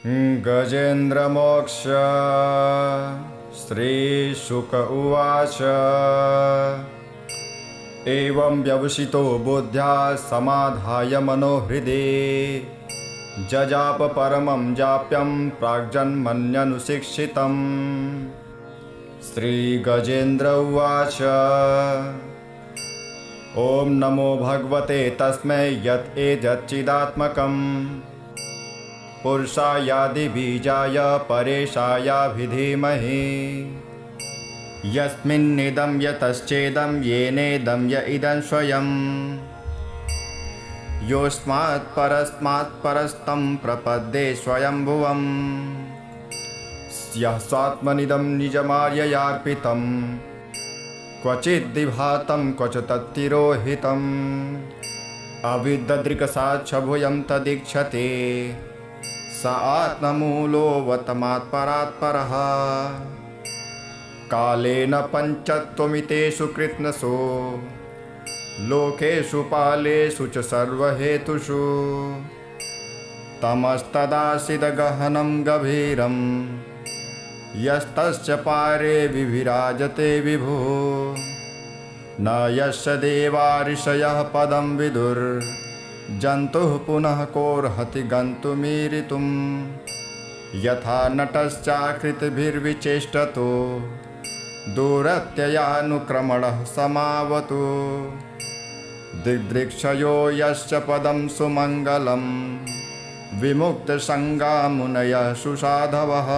गजेन्द्रमोक्ष श्रीशुक उवाच एवं व्यवसितो बुद्ध्या समाधाय मनोहृदि जजाप परमं जाप्यं प्राग्जन्मन्यनुशिक्षितम्। श्रीगजेन्द्र उवाच ॐ नमो भगवते तस्मै यत् एतच्चिदात्मकं पुरुषायादिबीजाय परेशायाभिधीमहि यस्मिन्निदं यतश्चेदं येनेदं य इदं स्वयं योऽस्मात् परस्मात् परस्तं प्रपद्ये स्वयंभुवम् यः स्वात्मनिदं निजमार्ययार्पितं क्वचिद्विभातं क्वच तत्तिरोहितम् अविद्दृक्साक्षभुजं तदीक्षते स आत्ममूलोऽवतमात्परात् परः कालेन पञ्चत्वमितेषु कृत्स्नसु लोकेषु पालेषु च सर्वहेतुषु तमस्तदासीदगहनं गभीरं यस्तस्य पारे विभिराजते विभुः न यस्य देवा ऋषयः पदं विदुर्जन्तुः पुनः कोऽर्हति गन्तुमीरितुं यथा नटश्चाकृतिभिर्विचेष्टतो दूरत्ययानुक्रमणः समावतु दिग्दृक्षयो यस्य पदं सुमङ्गलं विमुक्तसङ्गा मुनयः सुसाधवः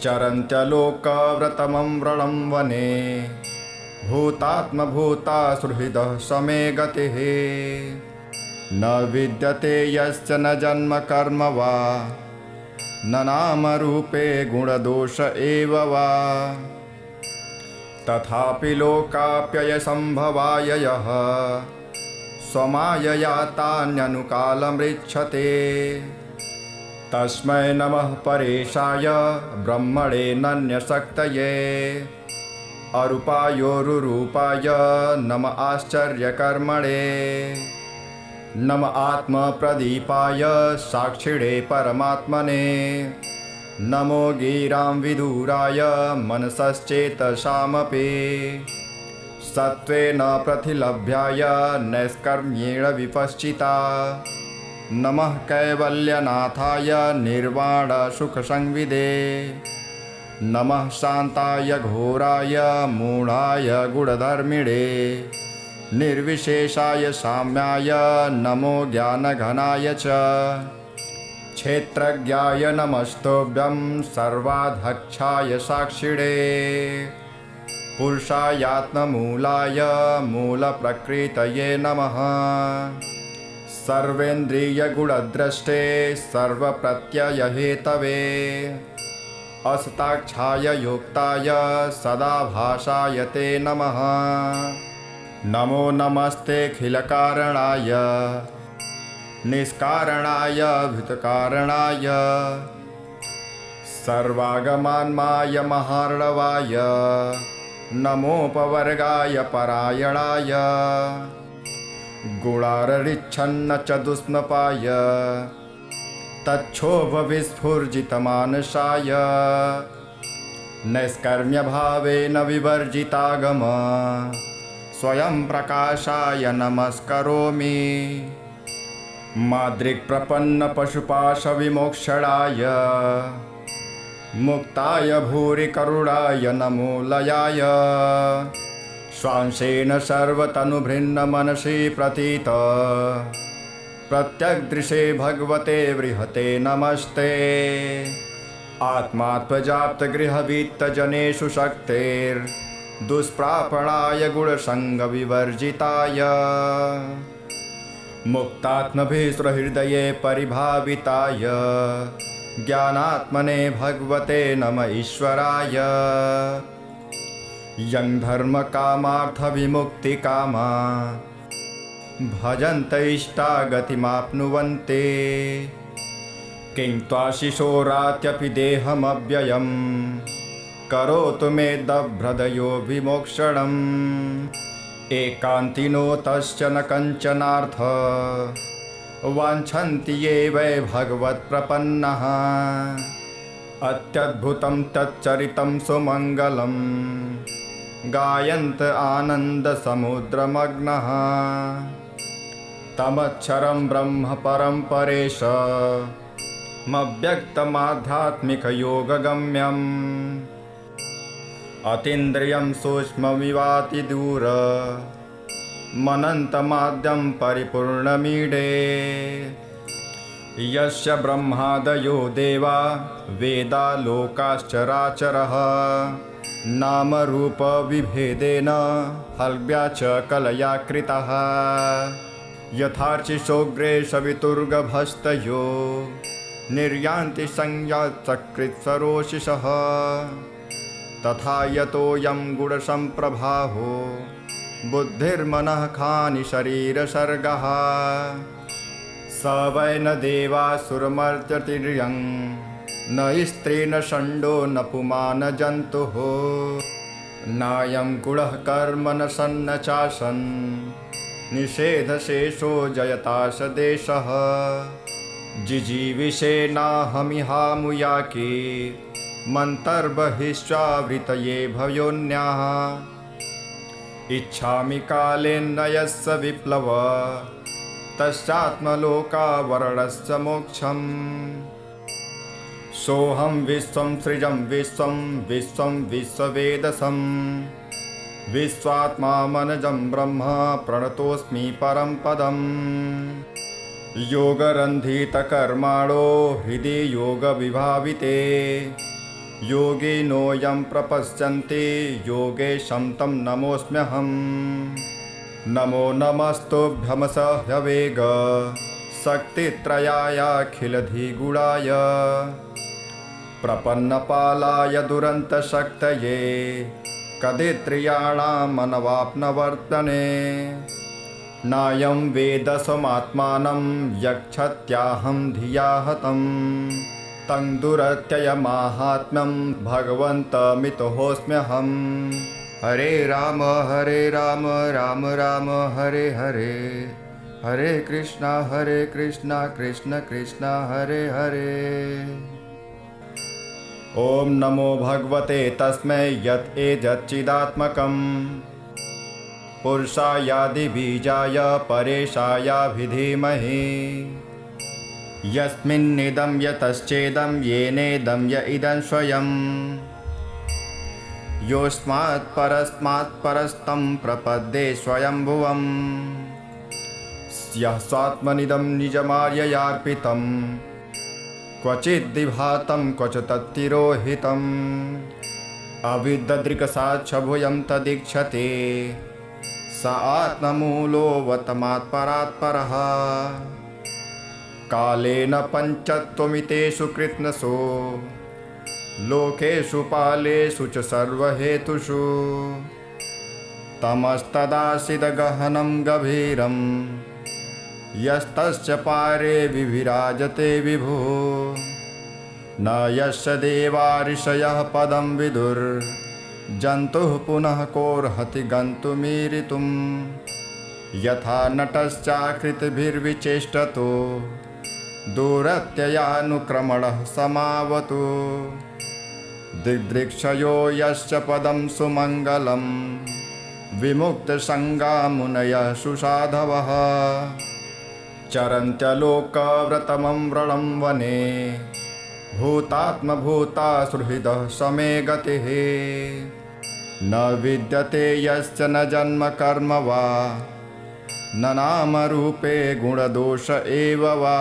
चरन्त्यलोकव्रतमं व्रणं वने भूतात्मभूता सुहृदः समे गतिः न विद्यते यश्च न जन्म कर्म वा न नामरूपे गुणदोष एव वा तथापि लोकाप्ययसम्भवाय यः स्वमायया तान्यनुकालमृच्छते तस्मै नमः परेशाय ब्रह्मणे नन्यशक्तये अरूपायोरुरूपाय नम आश्चर्यकर्मणे नम आत्मप्रदीपाय साक्षिणे परमात्मने नमो गिरां विदुराय मनसश्चेतसामपि सत्त्वेन प्रतिलभ्याय नैष्कर्म्येण विपश्चिता नमः कैवल्यनाथाय निर्वाणसुखसंविदे नमः शान्ताय घोराय मूढाय गुणधर्मिणे निर्विशेषाय साम्याय नमो ज्ञानघनाय च क्षेत्रज्ञाय नमस्तुभ्यं सर्वाध्यक्षाय साक्षिणे पुरुषायात्ममूलाय मूलप्रकृतये नमः सर्वेन्द्रियगुणद्रष्टे सर्वप्रत्ययहेतवे असताक्षाय योक्ताय सदाभासाय ते नमः नमो नमस्तेऽखिलकारणाय निष्कारणाय भूतकारणाय सर्वागमान्माय महार्णवाय नमोपवर्गाय परायणाय गुणाररिच्छन्न च दुष्णपाय तच्छोभविस्फुर्जितमानसाय नैष्कर्म्यभावेन विवर्जितागम स्वयं प्रकाशाय नमस्करोमि मादृक्प्रपन्नपशुपाशविमोक्षणाय मुक्ताय भूरिकरुणाय नमो लयाय स्वांशेन सर्वतनुभृन्नमनसि प्रतीत प्रत्यग्दृशे भगवते बृहते नमस्ते आत्मात्मजाप्तगृहवित्तजनेषु शक्तेर्दुष्प्रापणाय गुणसङ्गविवर्जिताय मुक्तात्मभिसृहृदये परिभाविताय ज्ञानात्मने भगवते नम ईश्वराय यं धर्मकामार्थविमुक्तिकामा भजन्त इष्टागतिमाप्नुवन्ते किं त्वाशिशोरात्यपि देहमव्ययं करोतु मे दभ्रदयो विमोक्षणम् एकान्तिनो तस्य न कञ्चनार्थ वाञ्छन्ति ये वै भगवत्प्रपन्नः अत्यद्भुतं तच्चरितं सुमङ्गलं गायन्त आनन्दसमुद्रमग्नः तमक्षरं ब्रह्म परं परेशमव्यक्तमाध्यात्मिकयोगगम्यम् अतीन्द्रियं सूक्ष्ममिवातिदूर मनन्तमाद्यं परिपूर्णमीडे यस्य ब्रह्मादयो देवा वेदा लोकाश्चराचरः नामरूपविभेदेन हल्व्या च कलया कृतः यथार्चिषोग्रे सवितुर्गभस्तयो निर्यान्ति संयात्सकृत्सरोषिषः तथा यतोऽयं गुणसम्प्रभाहो बुद्धिर्मनः खानि शरीरसर्गः स वै न देवासुरमर्त्यतिर्यं न स्त्री न षण्डो न पुमान् न जन्तुः नायं गुणः कर्म न सन्न चासन् निषेधशेषो जयताश देशः जिजीविषेणाहमिहामुयाके मन्तर्बहिश्चावृतये भयोन्याः इच्छामि कालेन यस्य विप्लव तस्यात्मलोकावरणस्य मोक्षम् सोऽहं विश्वं सृजं विश्वं विश्वं विश्ववेदसं विश्वात्मा मनजं ब्रह्म प्रणतोऽस्मि परं पदम् योगरन्धितकर्माणो हृदि योगविभाविते योगिनोऽयं प्रपश्यन्ति योगेशं तं नमोऽस्म्यहम् नमो नमस्तुभ्यमस ह्यवेग शक्तित्रयायाखिलधिगुणाय प्रपन्नपालाय दुरन्तशक्तये कदित्रियाणामनवाप्नवर्तने नायं वेदसमात्मानं यक्षत्याहं धिया हतं तं दुरत्ययमाहात्म्यं भगवन्तमितोऽस्म्यहम् हरे राम राम राम हरे हरे हरे कृष्णा कृष्ण कृष्ण हरे हरे। ॐ नमो भगवते तस्मै यत् एतच्चिदात्मकं पुरुषायादिबीजाय परेशायाभिधीमहि यस्मिन्निदं यतश्चेदं येनेदं य इदं स्वयं योऽस्मात् परस्मात् परस्तं प्रपद्ये स्वयंभुवम् यः स्वात्मनिदं निजमार्ययार्पितं क्वचिद्विभातं क्वच तत्तिरोहितम् अविद्दृक्साक्षभुजं तदीक्षते स आत्ममूलोऽवतमात्परात् परः कालेन पञ्चत्वमितेषु कृत्स्नसु लोकेषु पालेषु च सर्वहेतुषु तमस्तदासीदगहनं गभीरं यस्तस्य पारे विभिराजते विभुः न यस्य देवा ऋषयः पदं विदुर्जन्तुः पुनः कोऽर्हति गन्तुमीरितुं यथा नटश्चाकृतिभिर्विचेष्टतो दूरत्ययानुक्रमणः समावतु दिग्दृक्षयो यस्य पदं सुमङ्गलं विमुक्तसङ्गा मुनयः सुसाधवः चरन्त्यलोकव्रतमं व्रणं वने भूतात्मभूता सुहृदः समे गतिः न विद्यते यस्य न जन्म कर्म वा न नामरूपे गुणदोष एव वा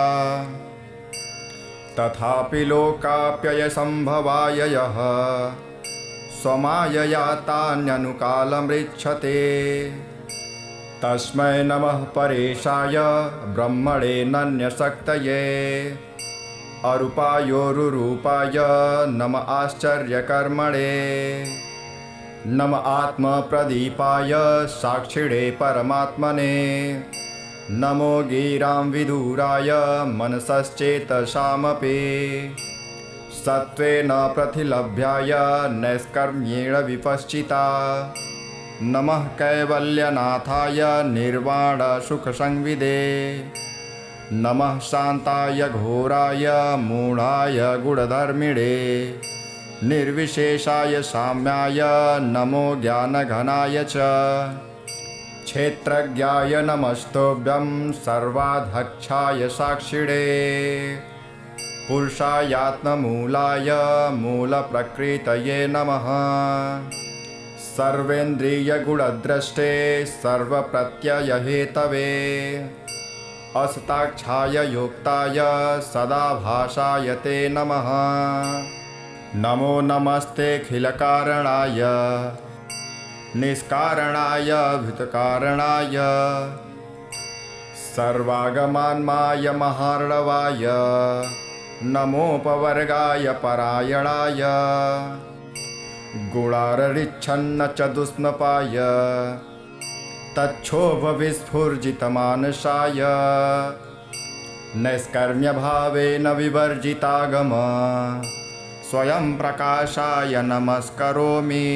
तथापि लोकाप्ययसम्भवाय यः स्वमायया तान्यनुकालमृच्छते तस्मै नमः परेशाय ब्रह्मणे नन्यशक्तये अरूपायोरुरूपाय नम आश्चर्यकर्मणे नम आत्मप्रदीपाय साक्षिणे परमात्मने नमो गिरां विदुराय मनसश्चेतसामपि सत्त्वेन प्रतिलभ्याय नैष्कर्म्येण विपश्चिता नमः कैवल्यनाथाय निर्वाणसुखसंविदे नमः शान्ताय घोराय मूढाय गुणधर्मिणे निर्विशेषाय साम्याय नमो ज्ञानघनाय च क्षेत्रज्ञाय नमस्तुभ्यं सर्वाध्यक्षाय साक्षिणे पुरुषायात्ममूलाय मूलप्रकृतये नमः सर्वेन्द्रियगुणद्रष्टे सर्वप्रत्ययहेतवे असताक्षाय योक्ताय सदाभासाय ते नमः नमो नमस्तेऽखिलकारणाय निष्कारणाय भूतकारणाय सर्वागमान्माय महार्णवाय नमोपवर्गाय परायणाय गुणाररिच्छन्न च दुष्मपाय तच्छोभविस्फुर्जितमानसाय नैष्कर्म्यभावेन विवर्जितागम स्वयं प्रकाशाय नमस्करोमि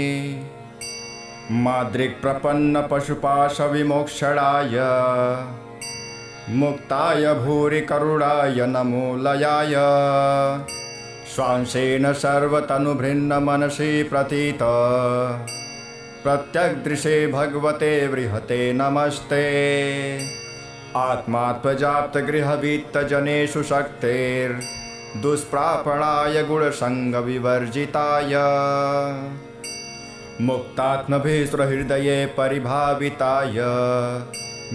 माद्रिक्प्रपन्नपशुपाशविमोक्षणाय मुक्ताय भूरि करुणाय नमो लयाय स्वांशेन सर्वतनुभृन्नमनसि प्रतीत प्रत्यग्दृशे भगवते बृहते नमस्ते आत्मात्मजाप्तगृहवित्तजनेषु शक्तेर्दुष्प्रापणाय गुणसङ्गविवर्जिताय मुक्तात्मभिसृहृदये परिभाविताय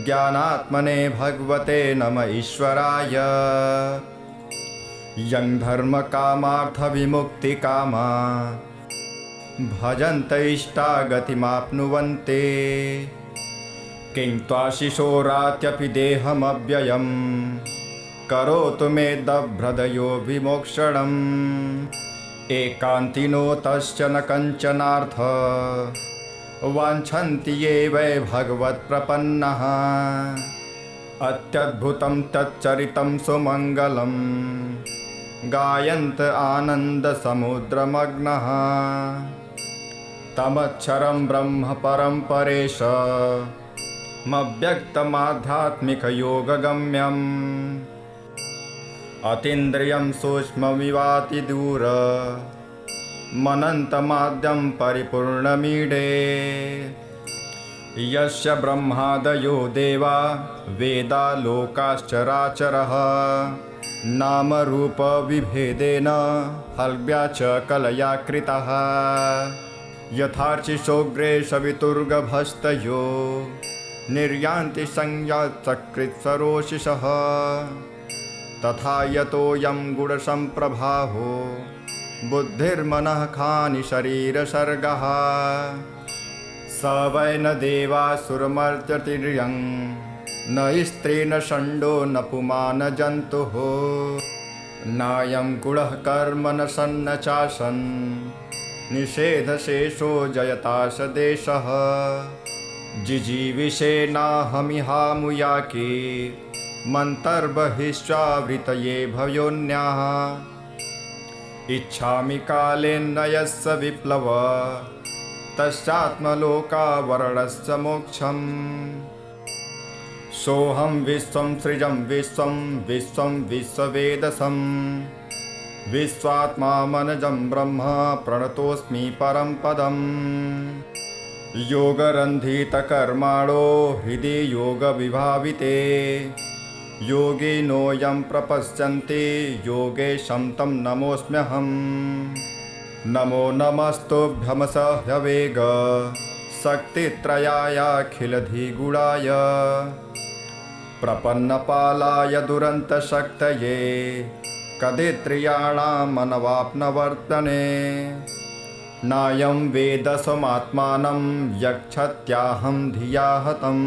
ज्ञानात्मने भगवते नम ईश्वराय यं धर्मकामार्थविमुक्तिकामा भजन्त इष्टागतिमाप्नुवन्ते किं त्वाशिशोरात्यपि देहमव्ययं करोतु मे दभ्रदयो विमोक्षणम् एकान्तिनो तश्च न कञ्चनार्थ वाञ्छन्ति ये वै भगवत्प्रपन्नः अत्यद्भुतं तच्चरितं सुमङ्गलं गायन्त आनन्दसमुद्रमग्नः तमक्षरं ब्रह्म परं परेशमव्यक्तमाध्यात्मिकयोगगम्यम् अतीन्द्रियं सूक्ष्ममिवातिदूर मनन्तमाद्यं परिपूर्णमीडे यस्य ब्रह्मादयो देवा वेदा लोकाश्चराचरः नामरूपविभेदेन हल्व्या च कलया कृतः यथार्चिषोऽग्रे सवितुर्गभस्तयो निर्यान्ति संयात्सकृत्सरोषिषः तथा यतोऽयं गुणसम्प्रभाहो बुद्धिर्मनः खानि शरीरसर्गः स वै न देवासुरमर्त्यतिर्यं न स्त्री न षण्डो न पुमान् जन्तुः नायं गुणः कर्म न सन्न चासन् निषेधशेषो जयताश देशः जिजीविषेणाहमिहामुयाके मन्तर्बहिश्चावृतये भयोन्याः इच्छामि कालेन यस्य विप्लव तस्यात्मलोकावरणस्य मोक्षम् सोऽहं विश्वं सृजं विश्वं विश्वं विश्ववेदसं विश्वात्मा मनजं ब्रह्म प्रणतोऽस्मि परं पदम् योगरन्धितकर्माणो हृदि योगविभाविते योगिनोऽयं प्रपश्यन्ति योगेशं तं नमोऽस्म्यहम् नमो नमस्तुभ्यमस ह्यवेग शक्तित्रयायाखिलधिगुणाय प्रपन्नपालाय दुरन्तशक्तये कदित्रियाणामनवाप्नवर्तने नायं वेदसमात्मानं यक्षत्याहं धिया हतं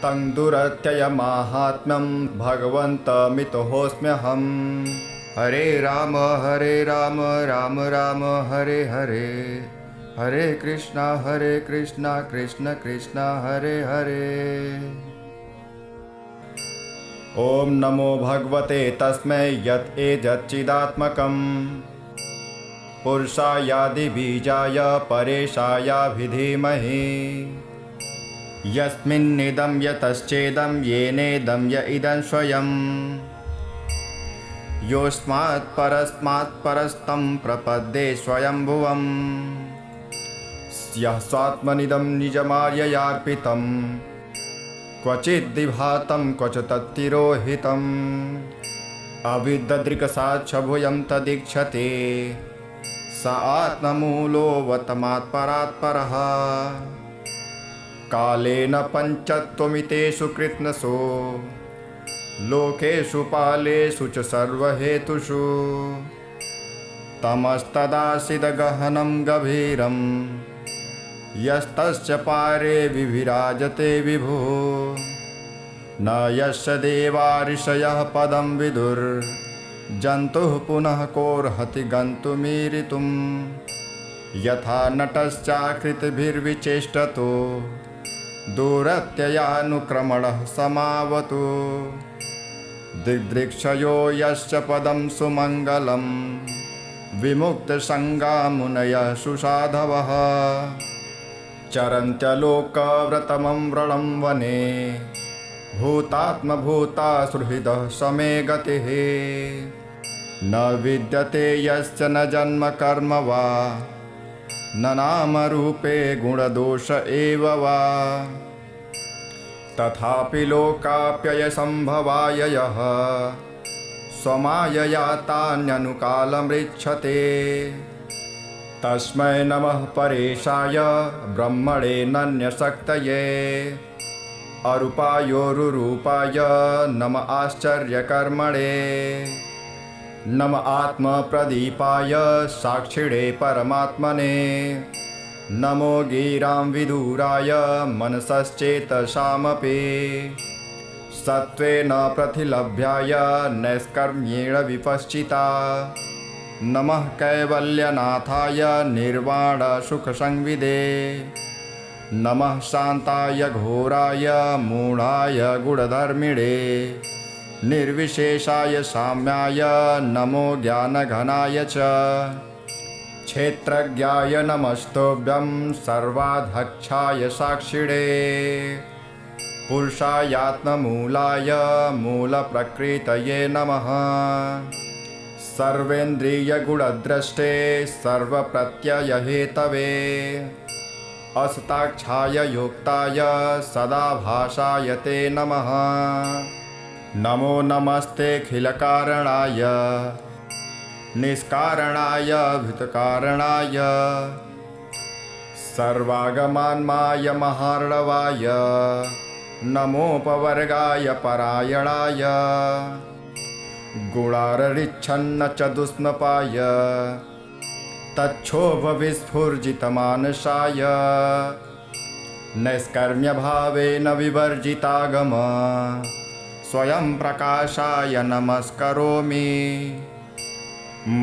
तं दुरत्ययमाहात्म्यं भगवन्तमितोऽस्म्यहम् हरे राम राम राम हरे हरे हरे कृष्ण कृष्ण कृष्ण हरे हरे। ओम नमो भगवते तस्मै यत् एतच्चिदात्मकम् पुरुषायादिबीजाय परेशायाभिधीमहि यस्मिन्निदं यतश्चेदं येनेदं य इदं स्वयं योऽस्मात् परस्मात् परस्तं प्रपद्ये स्वयंभुवम् यः स्वात्मनिदं निजमार्ययार्पितं क्वचिद्विभातं क्वच तत्तिरोहितम् अविद्ददृक्साक्षभुजं तदीक्षते स आत्ममूलोऽवतमात्परात्परः कालेन पञ्चत्वमितेषु कृत्स्नसो लोकेषु पालेषु च सर्वहेतुषु तमस्तदासीदगहनं गभीरं यस्तस्य पारे विभिराजते विभुः न यस्य देवा ऋषयः पदं विदुर्जन्तुः पुनः कोऽर्हति गन्तुमीरितुम् यथा नटश्चाकृतिभिर्विचेष्टतो दूरत्ययानुक्रमणः समावतु दिग्दृक्षयो यश्च पदं सुमङ्गलं विमुक्तसङ्गा मुनयः सुसाधवः चरन्त्यलोकव्रतमं व्रणं वने भूतात्मभूता सुहृदः समे गतिः न विद्यते यश्च न जन्म कर्म वा न नामरूपे गुणदोष एव वा तथापि लोकाप्ययसम्भवाय यः स्वमायया तान्यनुकालमृच्छते तस्मै नमः परेशाय ब्रह्मणे नन्यशक्तये अरूपायोरुरूपाय नम आश्चर्यकर्मणे नम आत्मप्रदीपाय साक्षिणे परमात्मने नमो गिरां विदुराय मनसश्चेतसामपि सत्त्वेन प्रतिलभ्याय नैष्कर्म्येण विपश्चिता नमः कैवल्यनाथाय निर्वाणसुखसंविदे नमः शान्ताय घोराय मूढाय गुणधर्मिणे निर्विशेषाय साम्याय नमो ज्ञानघनाय च क्षेत्रज्ञाय नमस्तुभ्यं सर्वाध्यक्षाय साक्षिणे पुरुषायात्ममूलाय मूलप्रकृतये नमः सर्वेन्द्रियगुणद्रष्टे सर्वप्रत्ययहेतवे असताक्षाय योक्ताय सदाभासाय ते नमः नमो नमस्तेऽखिलकारणाय निष्कारणाय भूतकारणाय सर्वागमान्माय महार्णवाय नमोपवर्गाय परायणाय गुणाररिच्छन्न च दुष्णपाय तच्छोभविस्फुर्जितमानसाय नैष्कर्म्यभावेन विवर्जितागम स्वयं प्रकाशाय नमस्करोमि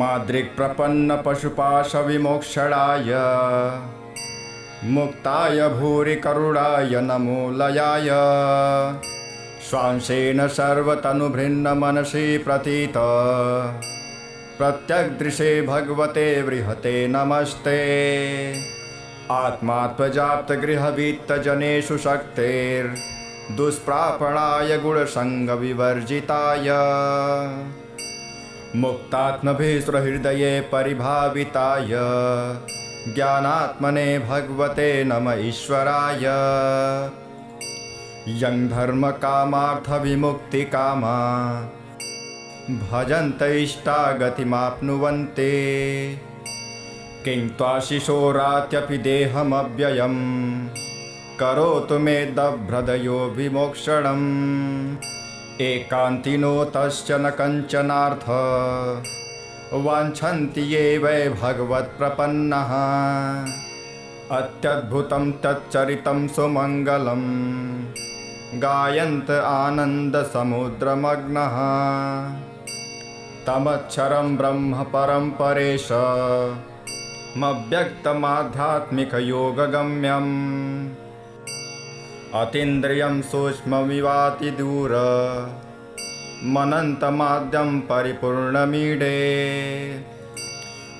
मादृक्प्रपन्नपशुपाशविमोक्षणाय मुक्ताय भूरिकरुणाय नमो लयाय स्वांशेन सर्वतनुभृन्नमनसि प्रतीत प्रत्यग्दृशे भगवते बृहते नमस्ते आत्मात्मजाप्तगृहवित्तजनेषु शक्तेर्दुष्प्रापणाय गुणसङ्गविवर्जिताय मुक्तात्मभिस्वहृदये परिभाविताय ज्ञानात्मने भगवते नम ईश्वराय यं धर्मकामार्थविमुक्तिकामा भजन्त इष्टागतिमाप्नुवन्ते किं त्वाशिशोरात्यपि देहमव्ययं करोतु मे दभ्रदयो विमोक्षणम् एकान्तिनो तश्च न कञ्चनार्थ वाञ्छन्ति ये वै भगवत्प्रपन्नः अत्यद्भुतं तच्चरितं सुमङ्गलं गायन्त आनन्दसमुद्रमग्नः तमक्षरं ब्रह्म परं परेशमव्यक्तमाध्यात्मिकयोगगम्यम् अतीन्द्रियं सूक्ष्ममिवातिदूर मनन्तमाद्यं परिपूर्णमीडे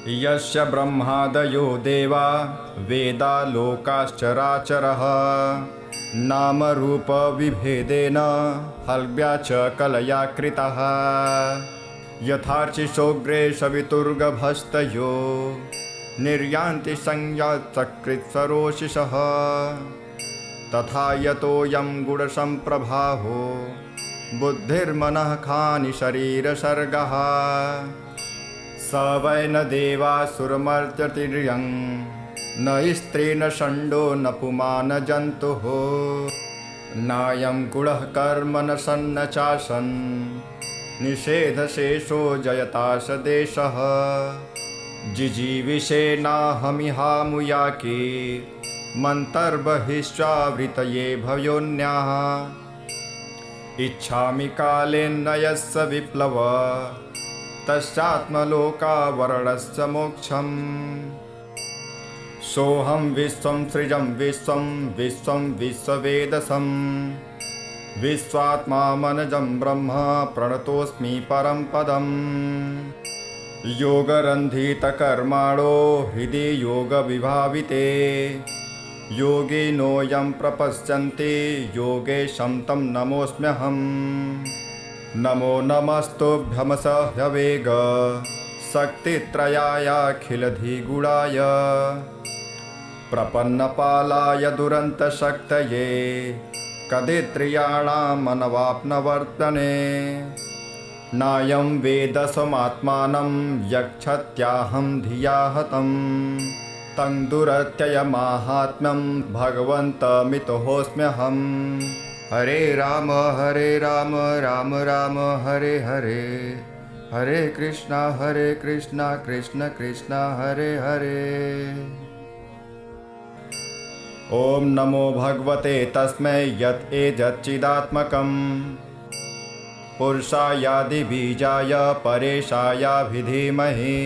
यस्य ब्रह्मादयो देवा वेदा लोकाश्चराचरः नामरूपविभेदेन हल्व्या च कलया कृतः यथार्चिषोग्रे सवितुर्गभस्तयो निर्यान्ति संज्ञाचकृत्सरोषिषः तथा यतोऽयं गुणसम्प्रभाहो बुद्धिर्मनः खानि शरीरसर्गः स वै न देवासुरमर्त्यतिर्यं न स्त्री न षण्डो न पुमान् जन्तुः नायं गुणः कर्म न सन्न चासन् निषेधशेषो जयताश देशः जिजीविषेणाहमिहामुयाके मन्तर्बहिश्चावृतये भयोन्याः इच्छामि कालेन यस्य विप्लव तस्यात्मलोकावरणस्य मोक्षम् सोऽहं विश्वं सृजं विश्वं विश्वं विश्ववेदसं विश्वात्मा मनजं ब्रह्म प्रणतोऽस्मि परं पदम् योगरन्धितकर्माणो हृदि योगविभाविते योगिनोऽयं प्रपश्यन्ति योगेशं तं नमोऽस्म्यहम् नमो नमस्तुभ्यमसह्यवेग शक्तित्रयायाखिलधिगुणाय प्रपन्नपालाय दुरन्तशक्तये कदित्रियाणामनवाप्नवर्तने नायं वेदसमात्मानं यक्षत्याहं धिया हतं तं दुरत्ययमाहात्म्यं भगवन्तमितोऽस्म्यहम् हरे राम राम राम हरे हरे हरे कृष्णा कृष्ण कृष्ण हरे हरे। ॐ नमो भगवते तस्मै यत् एतच्चिदात्मकं पुरुषायादिबीजाय परेशायाभिधीमहि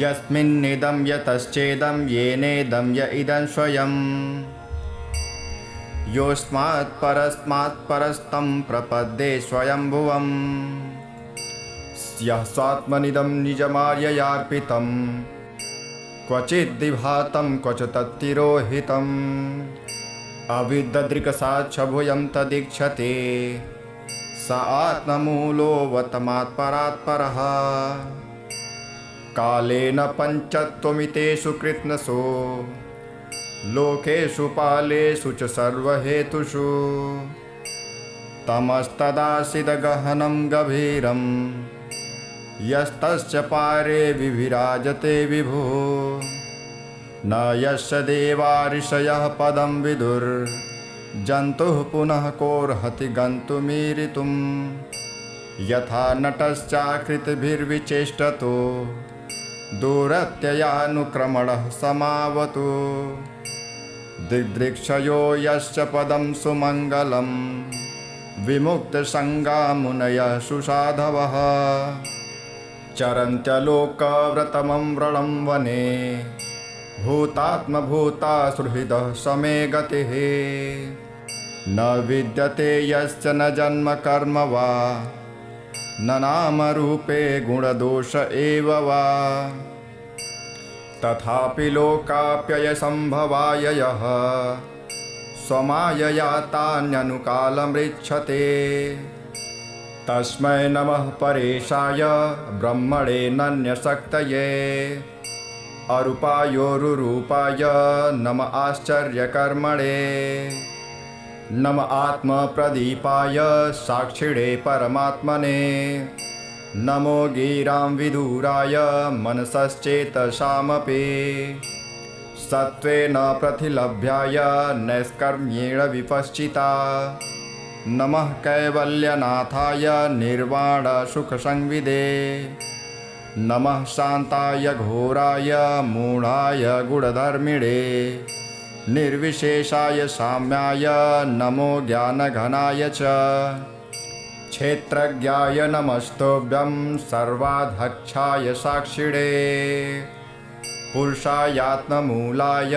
यस्मिन्निदं यतश्चेदं येनेदं य इदं स्वयं योऽस्मात् परस्तं प्रपद्ये स्वयंभुवम् यः स्वात्मनिदं निजमार्ययार्पितं क्वचिद्विभातं क्वच तत्तिरोहितम् अविद्ददृक्साक्षभुजं तदीक्षते स आत्ममूलोऽवतमात्परात्परः कालेन पञ्चत्वमितेषु कृत्स्नसो लोकेषु पालेषु च सर्वहेतुषु तमस्तदासीदगहनं गभीरं यस्तस्य पारे विविराजते विभुः न यस्य देवा ऋषयः पदं विदुर्जन्तुः पुनः कोऽर्हति गन्तुमीरितुम् यथा नटश्चाकृतिभिर्विचेष्टतो दूरत्ययानुक्रमणः समावतु दिग्दृक्षयो यश्च पदं सुमङ्गलं विमुक्तसङ्गा मुनयः सुसाधवः चरन्त्यलोकव्रतमं व्रणं वने भूतात्मभूता सुहृदः समे गतिः न विद्यते यश्च न जन्म कर्म वा न नामरूपे गुणदोष एव वा तथापि लोकाप्ययसम्भवाय यः स्वमायया तान्यनुकालमृच्छते तस्मै नमः परेशाय ब्रह्मणे नन्यशक्तये अरूपायोरुरूपाय नम आश्चर्यकर्मणे नम आत्मप्रदीपाय साक्षिणे परमात्मने नमो गिरां विदुराय मनसश्चेतसामपि सत्त्वेन प्रतिलभ्याय नैष्कर्म्येण विपश्चिता नमः कैवल्यनाथाय निर्वाणसुखसंविदे नमः शान्ताय घोराय मूढाय गुणधर्मिणे निर्विशेषाय साम्याय नमो ज्ञानघनाय च क्षेत्रज्ञाय नमस्तुभ्यं सर्वाध्यक्षाय साक्षिणे पुरुषायात्ममूलाय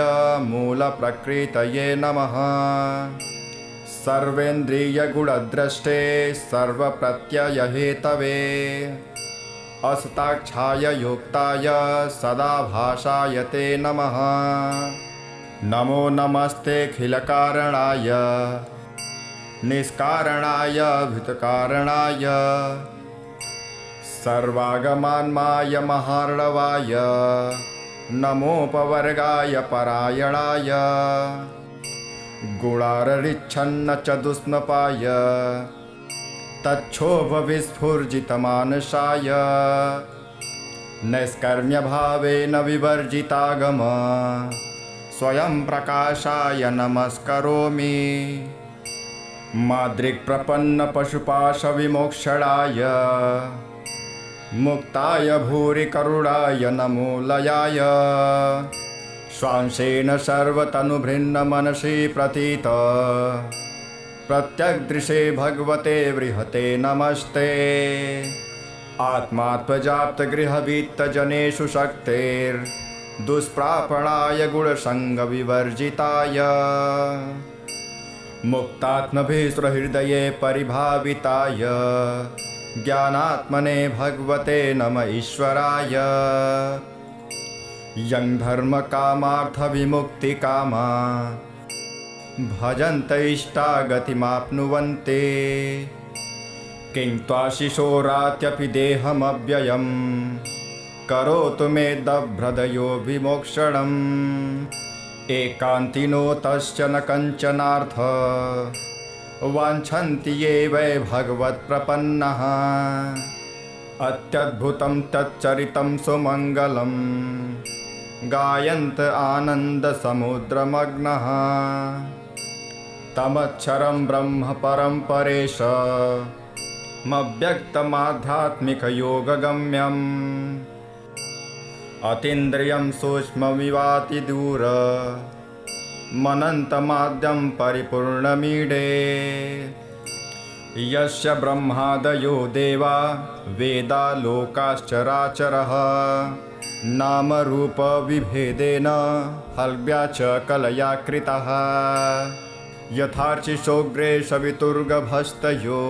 मूलप्रकृतये नमः सर्वेन्द्रियगुणद्रष्टे सर्वप्रत्ययहेतवे असताक्षाय योक्ताय सदा भाषाय ते नमः। नमो नमस्तेऽखिलकारणाय निष्कारणाय भूतकारणाय सर्वागमान्माय महार्णवाय नमोपवर्गाय परायणाय गुणाररिच्छन्न च दुष्णपाय तच्छोभविस्फुर्जितमानसाय नैष्कर्म्यभावेन विवर्जितागम स्वयं प्रकाशाय नमस्करोमि। माद्रिक्प्रपन्नपशुपाशविमोक्षणाय मुक्ताय भूरि करुणाय नमो लयाय स्वांशेन सर्वतनुभृन्नमनसि प्रतीत प्रत्यग्दृशे भगवते बृहते नमस्ते। आत्मात्मजाप्तगृहवित्तजनेषु शक्तेर्दुष्प्रापणाय गुणसङ्गविवर्जिताय मुक्तात्मभिसृहृदये परिभाविताय ज्ञानात्मने भगवते नम ईश्वराय। यं धर्मकामार्थविमुक्तिकामा भजन्त इष्टागतिमाप्नुवन्ते किं त्वाशिशोरात्यपि देहमव्ययं करोतु मे दभ्रदयो विमोक्षणम्। एकान्तिनो तस्य न कञ्चनार्थ वाञ्छन्ति ये वै भगवत्प्रपन्नः। अत्यद्भुतं तच्चरितं सुमङ्गलं गायन्त आनन्दसमुद्रमग्नः। तमक्षरं ब्रह्म परं परेशमव्यक्तमाध्यात्मिकयोगगम्यम् अतीन्द्रियं सूक्ष्ममिवातिदूर मनन्तमाद्यं परिपूर्णमीडे। यस्य ब्रह्मादयो देवा वेदा लोकाश्चराचरः नामरूपविभेदेन हल्व्या च कलया कृतः। यथार्चिषोऽग्रे सवितुर्गभस्तयो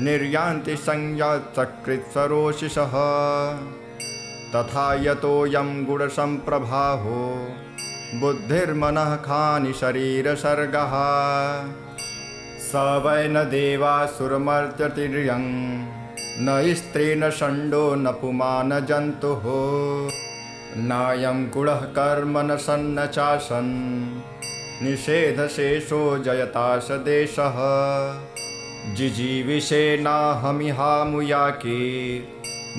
निर्यान्ति संज्ञाचकृत्सरोषिषः तथा यतोऽयं गुणसम्प्रभाहो बुद्धिर्मनः खानि शरीरसर्गः। स वै न देवासुरमर्त्यतिर्यं न स्त्री न षण्डो न पुमान् जन्तुः। नायं गुणः कर्म न सन्न चासन् निषेधशेषो जयताश देशः। जिजीविषेणाहमिहामुयाके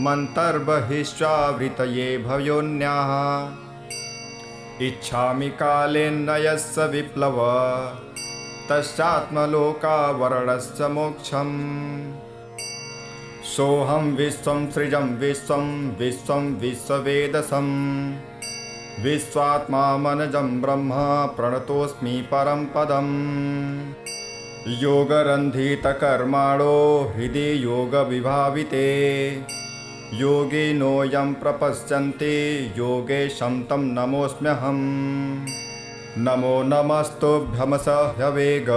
मन्तर्बहिश्चावृतये भयोन्याः। इच्छामि कालेन यस्य विप्लव तस्यात्मलोकावरणस्य मोक्षम्। सोऽहं विश्वं सृजं विश्वं विश्वं विश्ववेदसं विश्वात्मा मनजं ब्रह्म प्रणतोऽस्मि परं पदम्। योगरन्धितकर्माणो हृदि योगविभाविते योगिनोऽयं प्रपश्यन्ति योगेशं तं नमोऽस्म्यहम्। नमो नमस्तुभ्यमसह्यवेग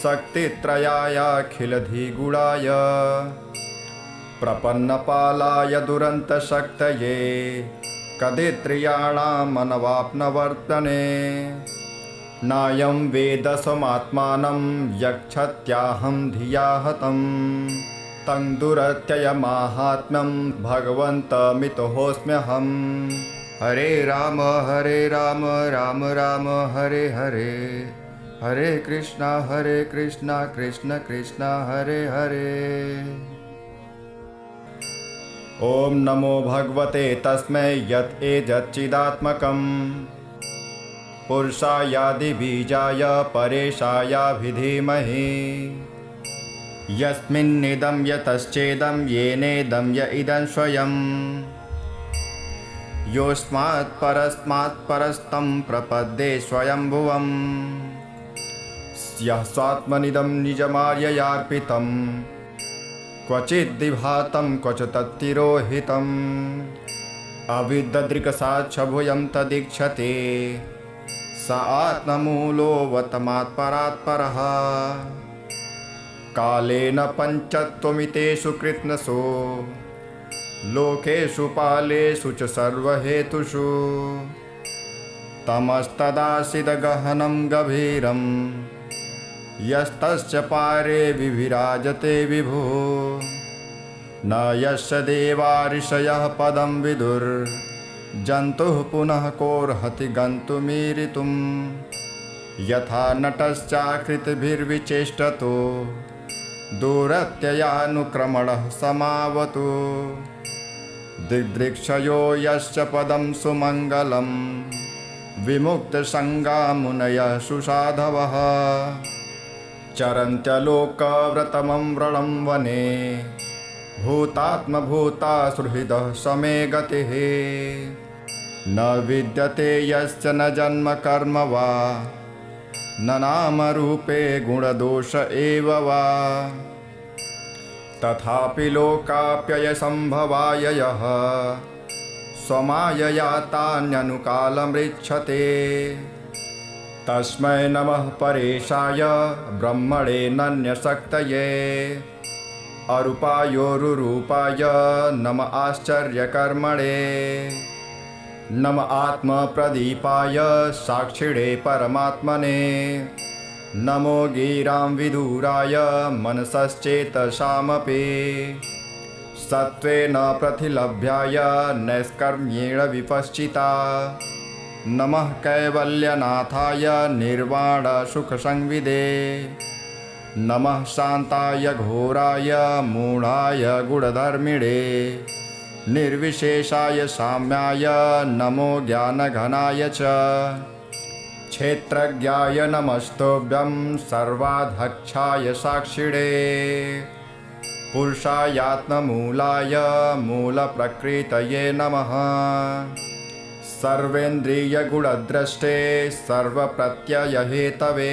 शक्तित्रयायाखिलधिगुणाय प्रपन्नपालाय दुरन्तशक्तये कदित्रियाणामनवाप्नवर्तने। नायं वेदसमात्मानं यक्षत्याहं धिया हतं तं दुरत्ययमाहात्म्यं भगवन्तमितोऽस्म्यहम्। हरे राम राम राम हरे हरे हरे कृष्णा कृष्ण कृष्ण हरे हरे। ॐ नमो भगवते तस्मै यत् एतच्चिदात्मकं पुरुषायादिबीजाय परेशायाभिधीमहि। यस्मिन्निदं यतश्चेदं येनेदं य इदं स्वयं योऽस्मात् परस्मात् परस्तं प्रपद्ये स्वयंभुवम्। यः स्वात्मनिदं निजमार्ययार्पितं क्वचिद्विभातं क्वच तत्तिरोहितम्। अविद्दृक्साक्षभुजं तदीक्षते स आत्ममूलोऽवतमात्परात्परः। कालेन पञ्चत्वमितेषु कृत्स्नसु लोकेषु पालेषु च सर्वहेतुषु तमस्तदासीदगहनं गभीरं यस्तस्य पारे विविराजते विभो न यस्य देवा ऋषयः पदं विदुर्जन्तुः पुनः कोर्हति गन्तुमीरितुं यथा नटश्चाकृतिभिर्विचेष्टतो दूरत्ययानुक्रमणः समावतु दिग्दृक्षयो यस्य पदं सुमङ्गलं विमुक्तसङ्गा मुनयः सुसाधवः चरन्त्यलोकव्रतमं व्रणं वने भूतात्मभूता सुहृदः समे गतिः न विद्यते यश्च न जन्म कर्म वा न नामरूपे गुणदोष एव वा तथापि लोकाप्ययसम्भवाय यः स्वमायया तान्यनुकालमृच्छते तस्मै नमः परेशाय ब्रह्मणे नन्यशक्तये अरूपायोरुरूपाय नम आश्चर्यकर्मणे नम आत्मप्रदीपाय साक्षिणे परमात्मने नमो गिरां विदुराय मनसश्चेतसामपि सत्त्वेन प्रतिलभ्याय नैष्कर्म्येण विपश्चिता नमः कैवल्यनाथाय निर्वाणसुखसंविदे नमः शान्ताय घोराय मूढाय गुणधर्मिणे निर्विशेषाय साम्याय नमो ज्ञानघनाय च क्षेत्रज्ञाय नमस्तुभ्यं सर्वाध्यक्षाय साक्षिणे पुरुषायात्ममूलाय मूलप्रकृतये नमः सर्वेन्द्रियगुणद्रष्टे सर्वप्रत्ययहेतवे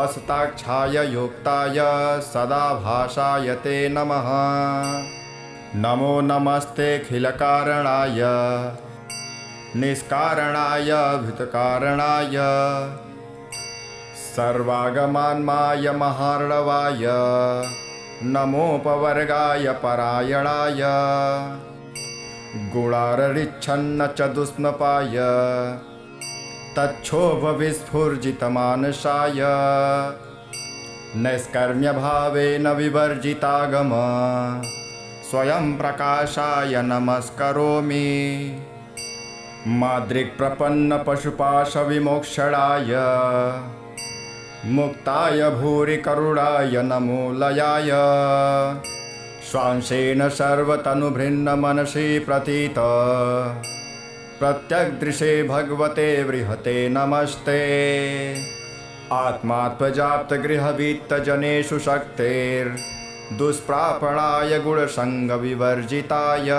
असताक्षाय योक्ताय सदाभासाय ते नमः नमो नमस्तेऽखिलकारणाय निष्कारणाय भूतकारणाय सर्वागमान्माय महार्णवाय नमोपवर्गाय परायणाय गुणाररिच्छन्न च दुष्मपाय तच्छोभविस्फुर्जितमानसाय नैष्कर्म्यभावेन विवर्जितागम स्वयं प्रकाशाय नमस्करोमि माद्रिक्प्रपन्नपशुपाशविमोक्षणाय मुक्ताय भूरि करुणाय नमो लयाय स्वांशेन सर्वतनुभृन्नमनसि प्रतीत प्रत्यग्दृशे भगवते बृहते नमस्ते आत्मात्मजाप्तगृहवित्तजनेषु शक्तेर्दुष्प्रापणाय गुणसङ्गविवर्जिताय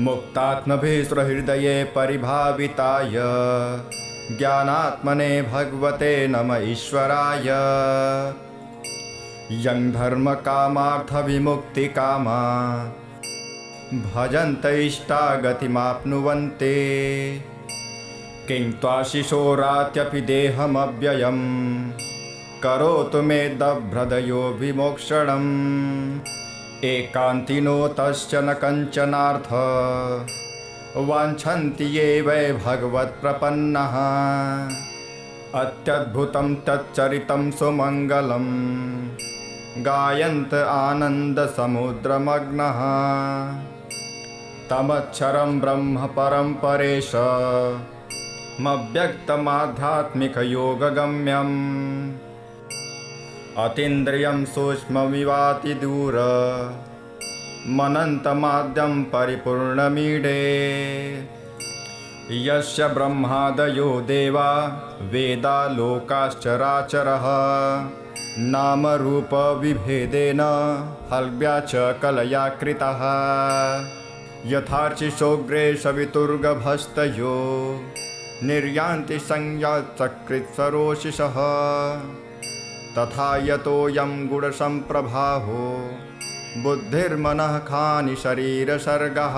मुक्तात्मभिसृहृदये परिभाविताय ज्ञानात्मने भगवते नम ईश्वराय यं धर्मकामार्थविमुक्तिकामा भजन्त इष्टागतिमाप्नुवन्ते किं त्वाशिशोरात्यपि देहमव्ययं करोतु मे दभ्रदयो विमोक्षणम् एकान्तिनो तश्च न कञ्चनार्थ वाञ्छन्ति ये वै भगवत्प्रपन्नः अत्यद्भुतं तच्चरितं सुमङ्गलं गायन्त आनन्दसमुद्रमग्नः तमक्षरं ब्रह्म परं परेशमव्यक्तमाध्यात्मिकयोगगम्यम् अतीन्द्रियं सूक्ष्ममिवातिदूर मनन्तमाद्यं परिपूर्णमीडे यस्य ब्रह्मादयो देवा वेदा लोकाश्चराचरः नामरूपविभेदेन हल्व्या च कलया कृतः यथार्चिषोग्रे सवितुर्गभस्तयो निर्यान्ति संयात्सकृत्सरोषिषः तथा यतोऽयं गुणसम्प्रभाहो बुद्धिर्मनः खानि शरीरसर्गः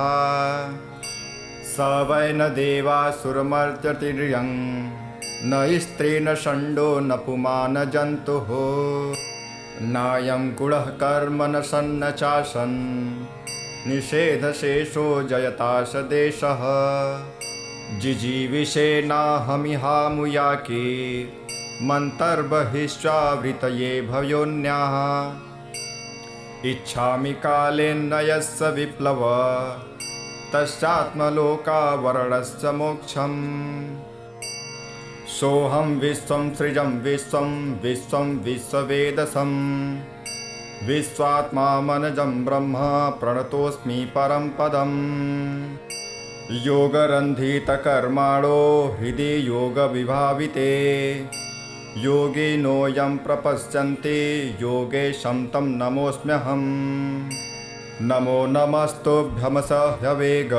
स वै न देवासुरमर्त्यतिर्यं न स्त्री न षण्डो न पुमान् जन्तुः नायं गुणः कर्म न सन्न चासन् निषेधशेषो जयताश देशः जिजीविषेणाहमिहामुयाके मन्तर्बहिश्चावृतये भयोन्याः इच्छामि कालेन्नयस्य विप्लव तस्यात्मलोकावरणस्य मोक्षम् सोऽहं विश्वं सृजं विश्वं विश्वं विश्ववेदसं विश्वात्मा मनजं ब्रह्म प्रणतोऽस्मि परं पदम् योगरन्धितकर्माणो हृदि योगविभाविते योगिनोऽयं प्रपश्यन्ति योगेशं तं नमोऽस्म्यहम् नमो नमस्तुभ्यमस ह्यवेग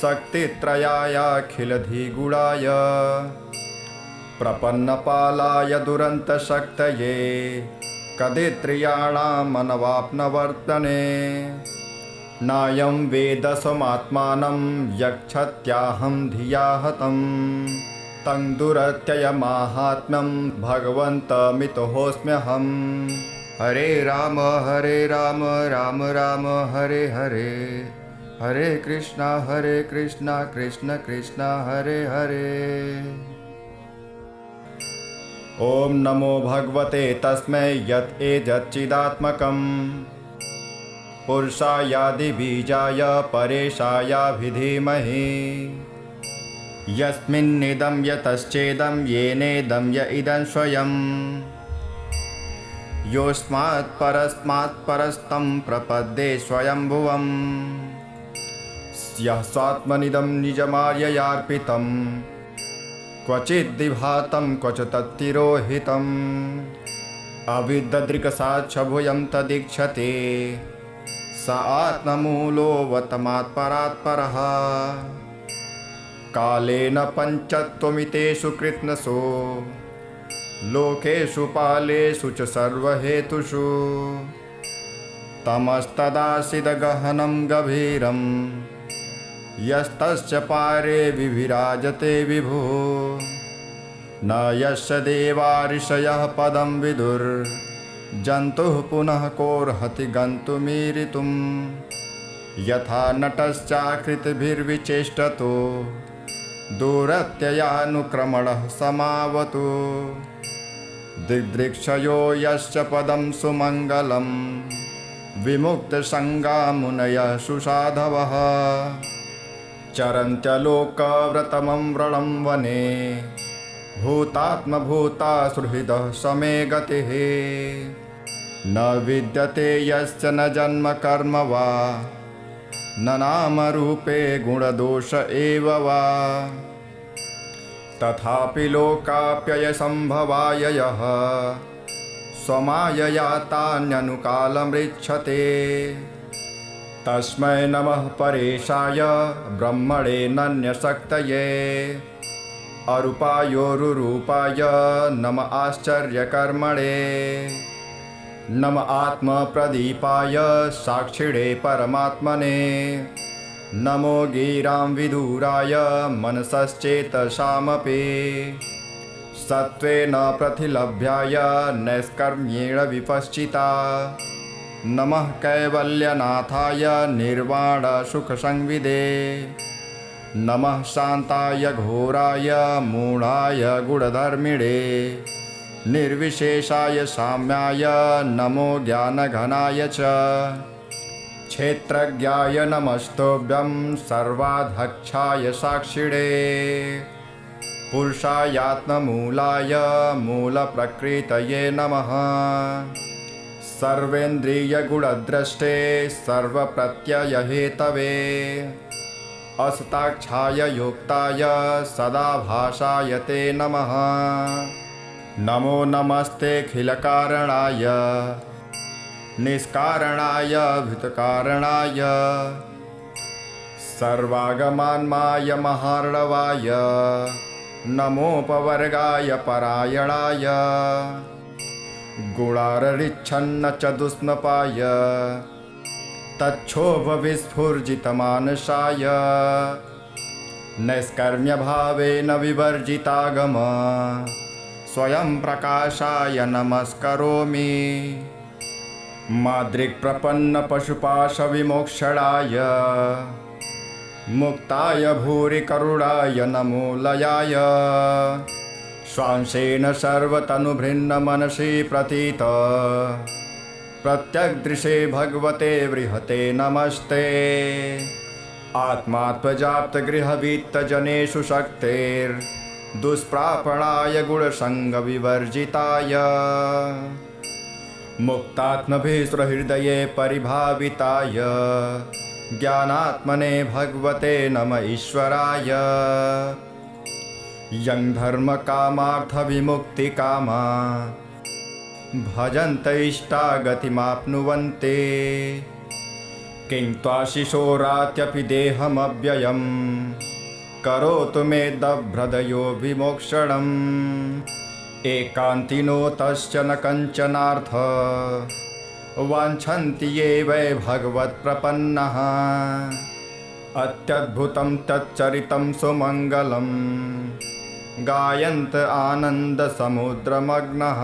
शक्तित्रयायाखिलधिगुणाय प्रपन्नपालाय दुरन्तशक्तये कदित्रियाणामनवाप्नवर्तने नायं वेदसमात्मानं यक्षत्याहं धिया हतं तं दुरत्ययमाहात्म्यं भगवन्तमितोऽस्म्यहम् हरे राम राम राम हरे हरे हरे कृष्णा कृष्ण कृष्ण हरे हरे। ओम नमो भगवते तस्मै यत् एतच्चिदात्मकम् पुरुषायादिबीजाय परेशायाभिधीमहि यस्मिन्निदं यतश्चेदं येनेदं य इदं स्वयं योऽस्मात् परस्मात् परस्तं प्रपद्ये स्वयंभुवम् यः स्वात्मनिदं निजमार्ययार्पितं क्वचिद्विभातं क्वच तत्तिरोहितम् अविद्ददृक्साक्षभुजं तदीक्षते स आत्ममूलोऽवतमात्परात् परः कालेन पञ्चत्वमितेषु कृत्स्नसु लोकेषु पालेषु च सर्वहेतुषु तमस्तदासीदगहनं गभीरं यस्तस्य पारे विभिराजते विभुः न यस्य देवाऋषयः पदं विदुर्जन्तुः पुनः कोऽर्हति गन्तुमीरितुं यथा नटश्चाकृतिभिर्विचेष्टतो दूरत्ययानुक्रमणः समावतु दिग्दृक्षयो यस्य पदं सुमङ्गलं विमुक्तसङ्गा मुनयः सुसाधवः चरन्त्यलोकव्रतमं व्रणं वने भूतात्मभूता सुहृदः समे गतिः न विद्यते यस्य न जन्म कर्म वा न नामरूपे गुणदोष एव वा तथापि लोकाप्ययसम्भवाय यः स्वमायया तान्यनुकालमृच्छते तस्मै नमः परेशाय ब्रह्मणे नन्यशक्तये अरूपायोरुरूपाय नम आश्चर्यकर्मणे नम आत्मप्रदीपाय साक्षिणे परमात्मने नमो गिरां विदुराय मनसश्चेतसामपि सत्त्वेन प्रतिलभ्याय नैष्कर्म्येण विपश्चिता नमः कैवल्यनाथाय निर्वाणसुखसंविदे नमः शान्ताय घोराय मूढाय गुणधर्मिणे निर्विशेषाय साम्याय नमो ज्ञानघनाय च क्षेत्रज्ञाय नमस्तुभ्यं सर्वाध्यक्षाय साक्षिणे पुरुषायात्ममूलाय मूलप्रकृतये नमः सर्वेन्द्रियगुणद्रष्टे सर्वप्रत्ययहेतवे असताक्षाय योक्ताय सदाभासाय ते नमः नमो नमस्तेऽखिलकारणाय निष्कारणाय भूतकारणाय सर्वागमान्माय महार्णवाय नमोपवर्गाय परायणाय गुणाररिच्छन्न च दुष्णपाय तच्छोभविस्फुर्जितमानसाय नैष्कर्म्यभावेन विवर्जितागम स्वयं प्रकाशाय नमस्करोमि माद्रिक्प्रपन्नपशुपाशविमोक्षणाय मुक्ताय भूरि करुणाय नमो लयाय श्वांसेन सर्वतनुभृन्नमनसि प्रतीत प्रत्यग्दृशे भगवते बृहते नमस्ते आत्मात्मजाप्तगृहवित्तजनेषु शक्तेर्दुष्प्रापणाय गुणसङ्गविवर्जिताय मुक्तात्मभिसृहृदये परिभाविताय ज्ञानात्मने भगवते नम ईश्वराय यं धर्मकामार्थविमुक्तिकामा भजन्त इष्टा गतिमाप्नुवन्ते किं त्वाशिशोरात्यपि देहमव्ययं करोतु मे दभ्रदयो विमोक्षणम् एकान्तिनो तश्च न कञ्चनार्थ वाञ्छन्ति ये वै भगवत्प्रपन्नः अत्यद्भुतं तच्चरितं सुमङ्गलं गायन्त आनन्दसमुद्रमग्नः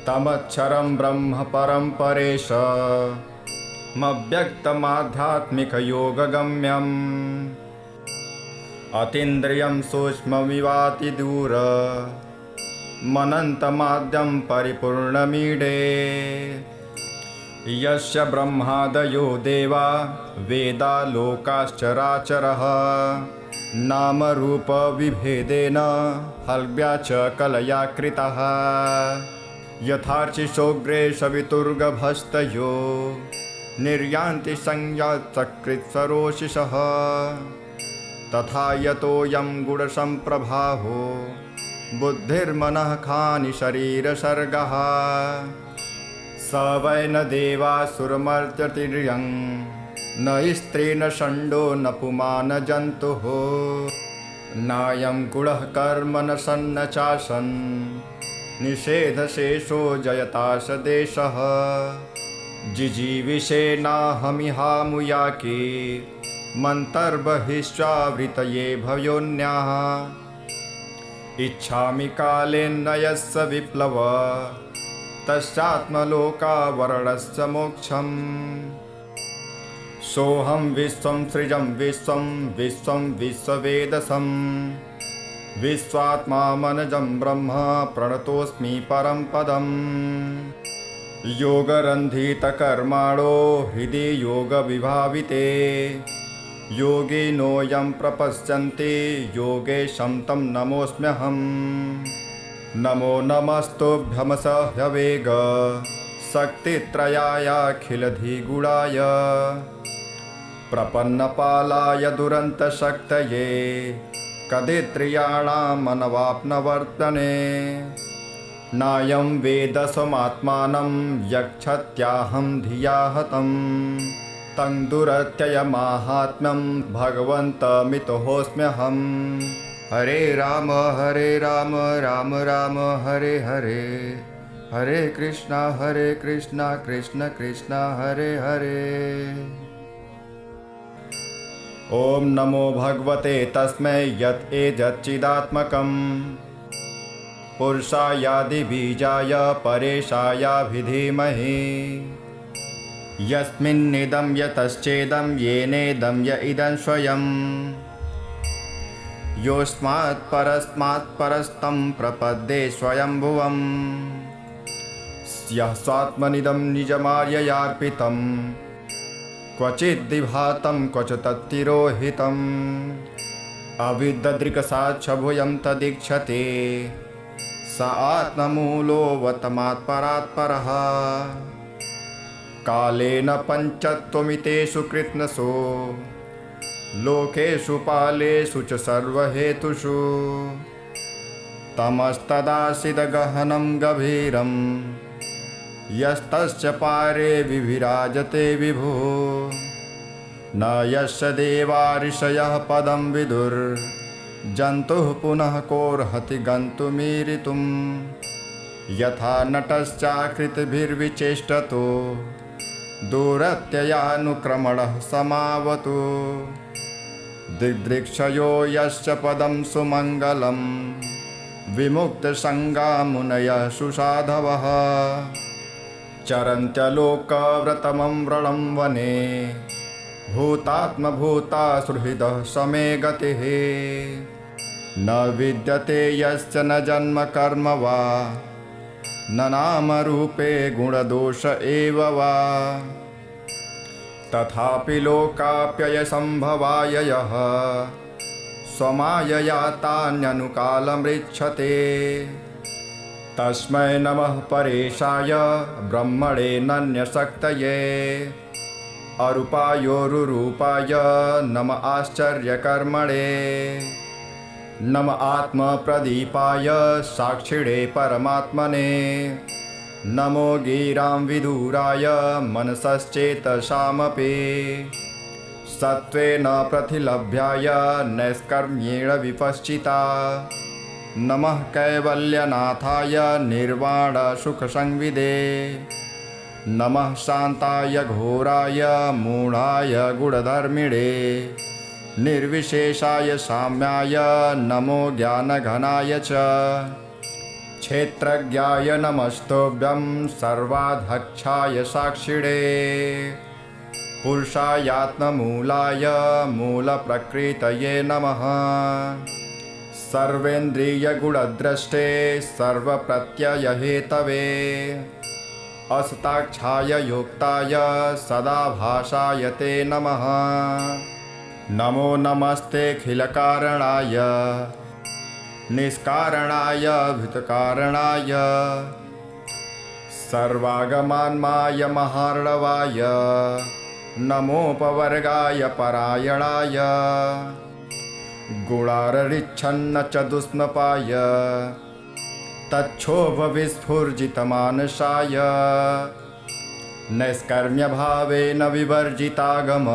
तमक्षरं ब्रह्म परं परेशमव्यक्तमाध्यात्मिकयोगगम्यम् अतीन्द्रियं सूक्ष्ममिवातिदूर मनन्तमाद्यं परिपूर्णमीडे यस्य ब्रह्मादयो देवा वेदा लोकाश्चराचरः नामरूपविभेदेन हल्व्या च कलया कृतः यथार्चिषोग्रे सवितुर्गभस्तयो निर्यान्ति संज्ञाचकृत्सरोषिषः तथा यतोऽयं गुणसम्प्रभाहो बुद्धिर्मनः खानि शरीरसर्गः स वै न देवासुरमर्त्यतिर्यं न स्त्री न षण्डो न पुमान् जन्तुः नायं गुणः कर्म न सन्न चासन् निषेधशेषो जयताश देशः जिजीविषेणाहमिहामुयाके मन्तर्बहिश्चावृतये भयोन्याः इच्छामि कालेन्नयस्य विप्लव तस्यात्मलोकावरणस्य मोक्षम् सोऽहं विश्वं सृजं विश्वं विश्वं विश्ववेदसं विश्वात्मा मनजं ब्रह्म प्रणतोऽस्मि परं पदम् योगरन्धितकर्माणो हृदि योगविभाविते योगिनोऽयं प्रपश्यन्ति योगेशं तं नमोऽस्म्यहम् नमो नमस्तुभ्यमसह्यवेग शक्तित्रयायाखिलधिगुणाय प्रपन्नपालाय दुरन्तशक्तये कदित्रियाणामनवाप्नवर्तने नायं वेदसमात्मानं यक्षत्याहं धिया हतं तं दुरत्ययमाहात्म्यं भगवन्तमितोऽस्म्यहम् हरे राम राम राम हरे हरे हरे कृष्णा कृष्ण कृष्ण हरे हरे। ॐ नमो भगवते तस्मै यत् एतच्चिदात्मकं पुरुषायादिबीजाय परेशायाभिधीमहि यस्मिन्निदं यतश्चेदं येनेदं य इदं स्वयं योऽस्मात् परस्मात् परस्तं प्रपद्ये स्वयंभुवम् यः स्वात्मनिदं निजमार्ययार्पितं क्वचिद्विभातं क्वच तत्तिरोहितम् अविद्ददृक्साक्षभुजं तदीक्षते स आत्ममूलोऽवतमात्परात्परः कालेन पञ्चत्वमितेषु कृत्स्नसो लोकेषु पालेषु च सर्वहेतुषु तमस्तदासीदगहनं गभीरं यस्तस्य पारे विभिराजते विभुः न यस्य देवा ऋषयः पदं विदुर्जन्तुः पुनः कोऽर्हति गन्तुमीरितुं यथा नटश्चाकृतिभिर्विचेष्टतो दूरत्ययानुक्रमणः समावतु दिदृक्षयो यश्च पदं सुमङ्गलं विमुक्तसङ्गा मुनयः सुसाधवः चरन्त्यलोकव्रतमं व्रणं वने भूतात्मभूता सुहृदः समे गतिः न विद्यते यस्य न जन्म कर्म वा न नामरूपे गुणदोष एव वा तथापि लोकाप्ययसम्भवाय यः स्वमायया तान्यनुकालमृच्छते तस्मै नमः परेशाय ब्रह्मणे नन्यशक्तये अरूपायोरुरूपाय नम आश्चर्यकर्मणे नम आत्मप्रदीपाय साक्षिणे परमात्मने नमो गिरां विदुराय मनसश्चेतसामपि सत्त्वेन प्रतिलभ्याय नैष्कर्म्येण विपश्चिता नमः कैवल्यनाथाय निर्वाणसुखसंविदे नमः शान्ताय घोराय मूढाय गुणधर्मिणे निर्विशेषाय साम्याय नमो ज्ञानघनाय च क्षेत्रज्ञाय नमस्तुभ्यं सर्वाध्यक्षाय साक्षिणे पुरुषायात्ममूलाय मूलप्रकृतये नमः सर्वेन्द्रियगुणद्रष्टे सर्वप्रत्ययहेतवे असताक्षाय योक्ताय सदाभासाय ते नमः नमो नमस्तेऽखिलकारणाय निष्कारणाय भूतकारणाय सर्वागमान्माय महार्णवाय नमोपवर्गाय परायणाय गुणाररिच्छन्न च दुष्णपाय तच्छोभविस्फुर्जितमानसाय नैष्कर्म्यभावेन विवर्जितागम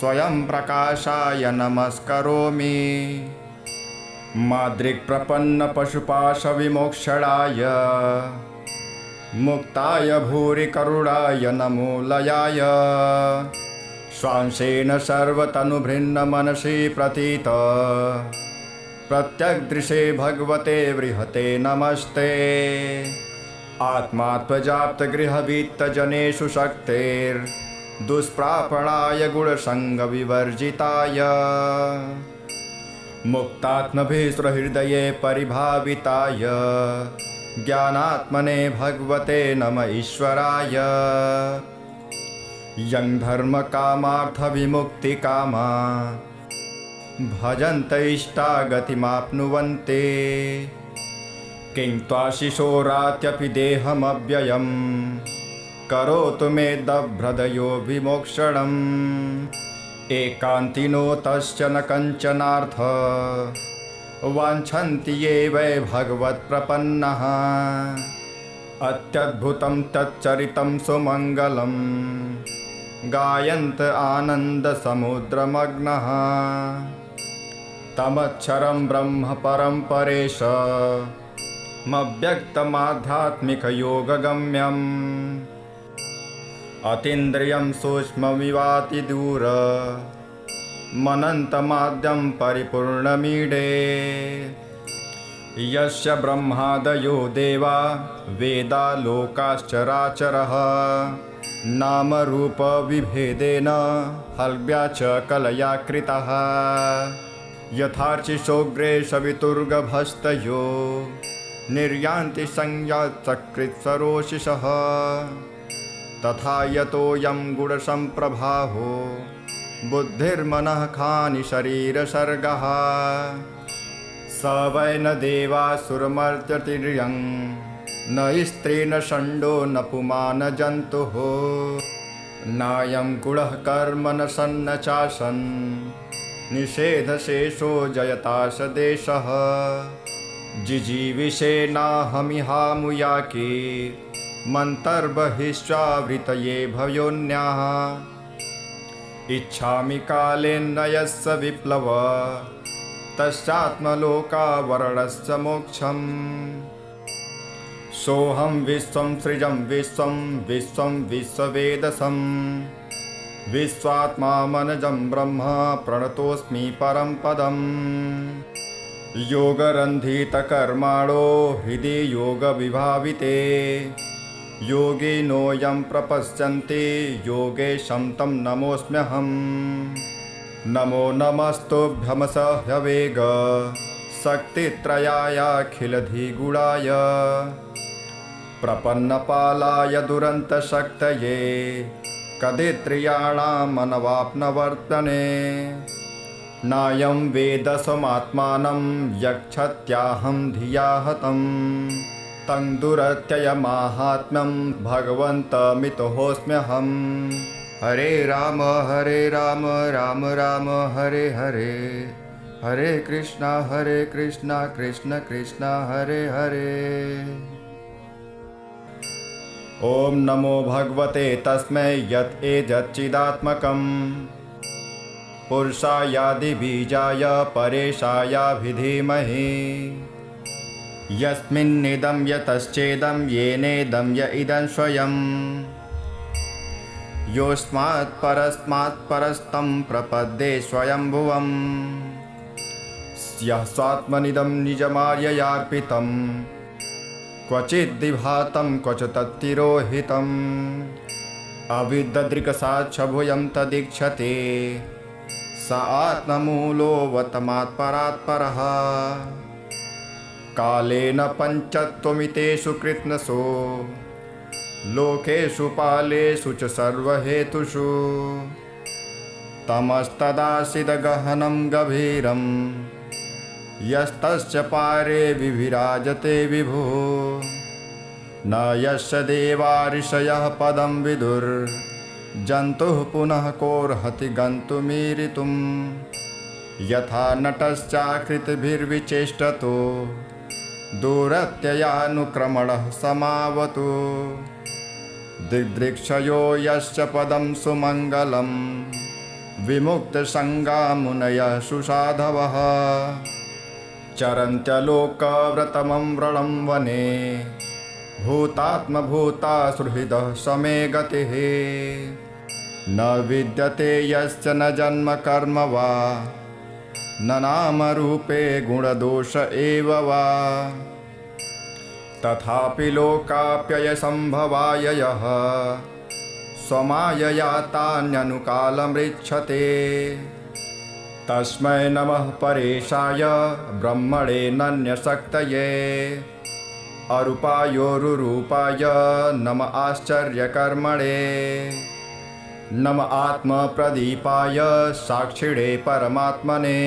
स्वयं प्रकाशाय नमस्करोमि माद्रिक्प्रपन्नपशुपाशविमोक्षणाय मुक्ताय भूरिकरुणाय नमो लयाय स्वांशेन सर्वतनुभृन्नमनसि प्रतीत प्रत्यग्दृशे भगवते बृहते नमस्ते आत्मात्मजाप्तगृहवित्तजनेषु शक्तेर्दुष्प्रापणाय गुणसङ्गविवर्जिताय मुक्तात्मभिसृहृदये परिभाविताय ज्ञानात्मने भगवते नम ईश्वराय यं धर्मकामार्थविमुक्तिकामा भजन्त इष्टागतिमाप्नुवन्ते किं त्वाशिशोरात्यपि देहमव्ययं करोतु मे दभ्रदयो विमोक्षणम् एकान्तिनो तस्य न कञ्चनार्थ वाञ्छन्ति ये वै भगवत्प्रपन्नः अत्यद्भुतं तच्चरितं सुमङ्गलं गायन्त आनन्दसमुद्रमग्नः तमक्षरं ब्रह्म परं परेशमव्यक्तमाध्यात्मिकयोगगम्यम् अतीन्द्रियं सूक्ष्ममिवातिदूर मनन्तमाद्यं परिपूर्णमीडे यस्य ब्रह्मादयो देवा वेदा लोकाश्चराचरः नामरूपविभेदेन हल्व्या च कलया कृतः यथार्चिसोग्रे सवितुर्गभस्तयो निर्यान्ति संज्ञाचकृत्सरोषिषः तथा यतोऽयं गुणसम्प्रभाहो बुद्धिर्मनः खानि शरीरसर्गः स वै न देवासुरमर्त्यतिर्यं न स्त्री न षण्डो न पुमान जन्तुः नायं गुणः कर्म न सन्न चासन् निषेधशेषो जयताश देशः जिजीविषेणाहमिहामुयाके मन्तर्बहिश्चावृतये भयोन्याः इच्छामि कालेन यस्य विप्लव तस्यात्मलोकावरणस्य मोक्षम् सोऽहं विश्वं सृजं विश्वं विश्वं विश्ववेदसं विश्वात्मा मनजं ब्रह्म प्रणतोऽस्मि परं पदम् योगरन्धितकर्माणो हृदि योगविभाविते योगिनो यं प्रपश्यन्ति योगेशं तं नमोऽस्म्यहम्। नमो नमस्तुभ्यं सह्यवेग शक्तित्रयायाखिलधिगुणाय प्रपन्नपालाय दुरन्तशक्तये कदित्रियाणामनवाप्नवर्तने। नायं वेदसमात्मानं यक्षत्याहं धिया हतं तं दुरत्ययमाहात्म्यं भगवन्तमितोऽस्म्यहम्। हरे राम राम राम हरे हरे, हरे कृष्णा कृष्ण कृष्ण हरे हरे। ओम नमो भगवते तस्मै यत् एतच्चिदात्मकं पुरुषायादिबीजाय परेशायाभिधीमहि। यस्मिन्निदं यतश्चेदं येनेदं य इदं स्वयं योऽस्मात् परस्मात् परस्तं प्रपद्ये स्वयंभुवम्। यः स्वात्मनिदं निजमार्ययार्पितं क्वचिद्विभातं क्वचित्तिरोहितम् अविद्दृक्साक्षभुजं तदीक्षते स आत्ममूलोऽवतमात्परात् परः। कालेन पञ्चत्वमितेषु कृत्स्नसु लोकेषु पालेषु च सर्वहेतुषु तमस्तदासीदगहनं गभीरं यस्तस्य पारे विभिराजते विभुः। न यस्य देवा ऋषयः पदं विदुर्जन्तुः पुनः कोऽर्हति गन्तुमीरितुं। यथा नटश्चाकृतिभिर्विचेष्टतो दूरत्ययानुक्रमणः समावतु। दिग्दृक्षयो यस्य पदं सुमङ्गलं विमुक्तसङ्गा मुनयः सुसाधवः। चरन्त्यलोकव्रतमं व्रणं वने भूतात्मभूता सुहृदः समे गतिः। न विद्यते यस्य न जन्म कर्म वा न नामरूपे गुणदोष एव वा। तथापि लोकाप्ययसम्भवाय यः स्वमायया तान्यनुकालमृच्छते तस्मै नमः परेशाय ब्रह्मणे नन्यशक्तये अरूपायोरुरूपाय नम आश्चर्यकर्मणे। नम आत्मप्रदीपाय साक्षिणे परमात्मने।